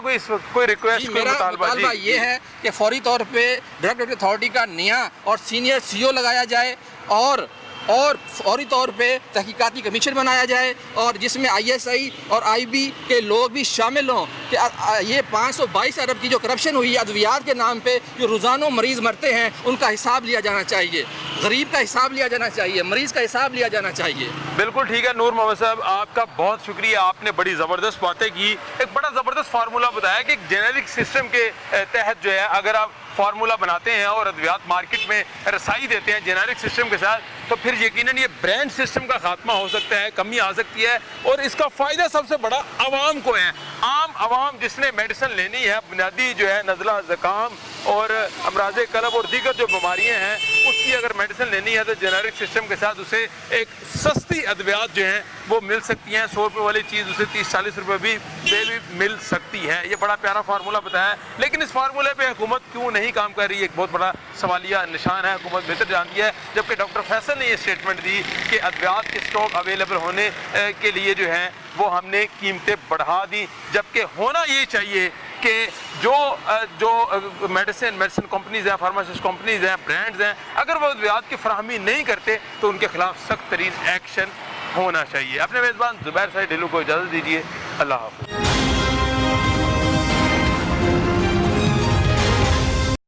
कोई रिक्वेस्ट? मेरा मुतालबा ये है कि फौरी तौर पे ड्रग अथॉरिटी का नया और सीनियर CEO लगाया जाए और फौरी तौर पे तहकीकाती कमीशन बनाया जाए और जिसमें ISI और IB के लोग भी शामिल हों कि ये 522 अरब की जो करप्शन हुई है अद्वियात के नाम पे, जो रोज़ाना मरीज़ मरते हैं उनका हिसाब लिया जाना चाहिए, गरीब का हिसाब लिया जाना चाहिए, मरीज़ का हिसाब लिया जाना चाहिए। बिल्कुल ठीक है नूर मोहम्मद साहब, आपका बहुत शुक्रिया। आपने बड़ी ज़बरदस्त बातें की, एक बड़ा ज़बरदस्त फार्मूला बताया कि जेनेरिक सिस्टम के तहत जो है अगर आप फार्मूला बनाते हैं और अद्वियात मार्केट में रसाई देते हैं जेनेरिक सिस्टम के साथ, तो फिर यकीनन ये ब्रांड सिस्टम का खात्मा हो सकता है, कमी आ सकती है और इसका फ़ायदा सबसे बड़ा आवाम को है। आम आवाम जिसने मेडिसिन लेनी है, बुनियादी जो है नज़ला, ज़ुकाम और अमराज़ कलब और दीगर जो बीमारियाँ हैं उसकी अगर मेडिसिन लेनी है तो जेनेरिक सिस्टम के साथ उसे एक सस्ती अद्वियात जो हैं वो मिल सकती हैं। 100 रुपये वाली चीज़ उसे 30-40 रुपये भी मिल सकती है। ये बड़ा प्यारा फार्मूला बताया है, लेकिन इस फार्मूले पे हुकूमत क्यों नहीं काम कर रही है, एक बहुत बड़ा सवालिया निशान है। हुकूमत बेहतर जानती है, जबकि डॉक्टर फैसल ने ये स्टेटमेंट दी कि अद्वियात के स्टॉक अवेलेबल होने के लिए जो है वो हमने कीमतें बढ़ा दी, जबकि होना ये चाहिए कि जो मेडिसिन कंपनीज़ हैं, फार्मासिस्ट कंपनीज़ हैं, ब्रांड्स हैं, अगर वो अद्वियात की फराहमी नहीं करते तो उनके खिलाफ सख्त तरीन एक्शन होना चाहिए। अपने मेज़बान ज़ुबैर साहिब ढिल्लू को इजाज़त दीजिए। अल्लाह हाफ़िज़।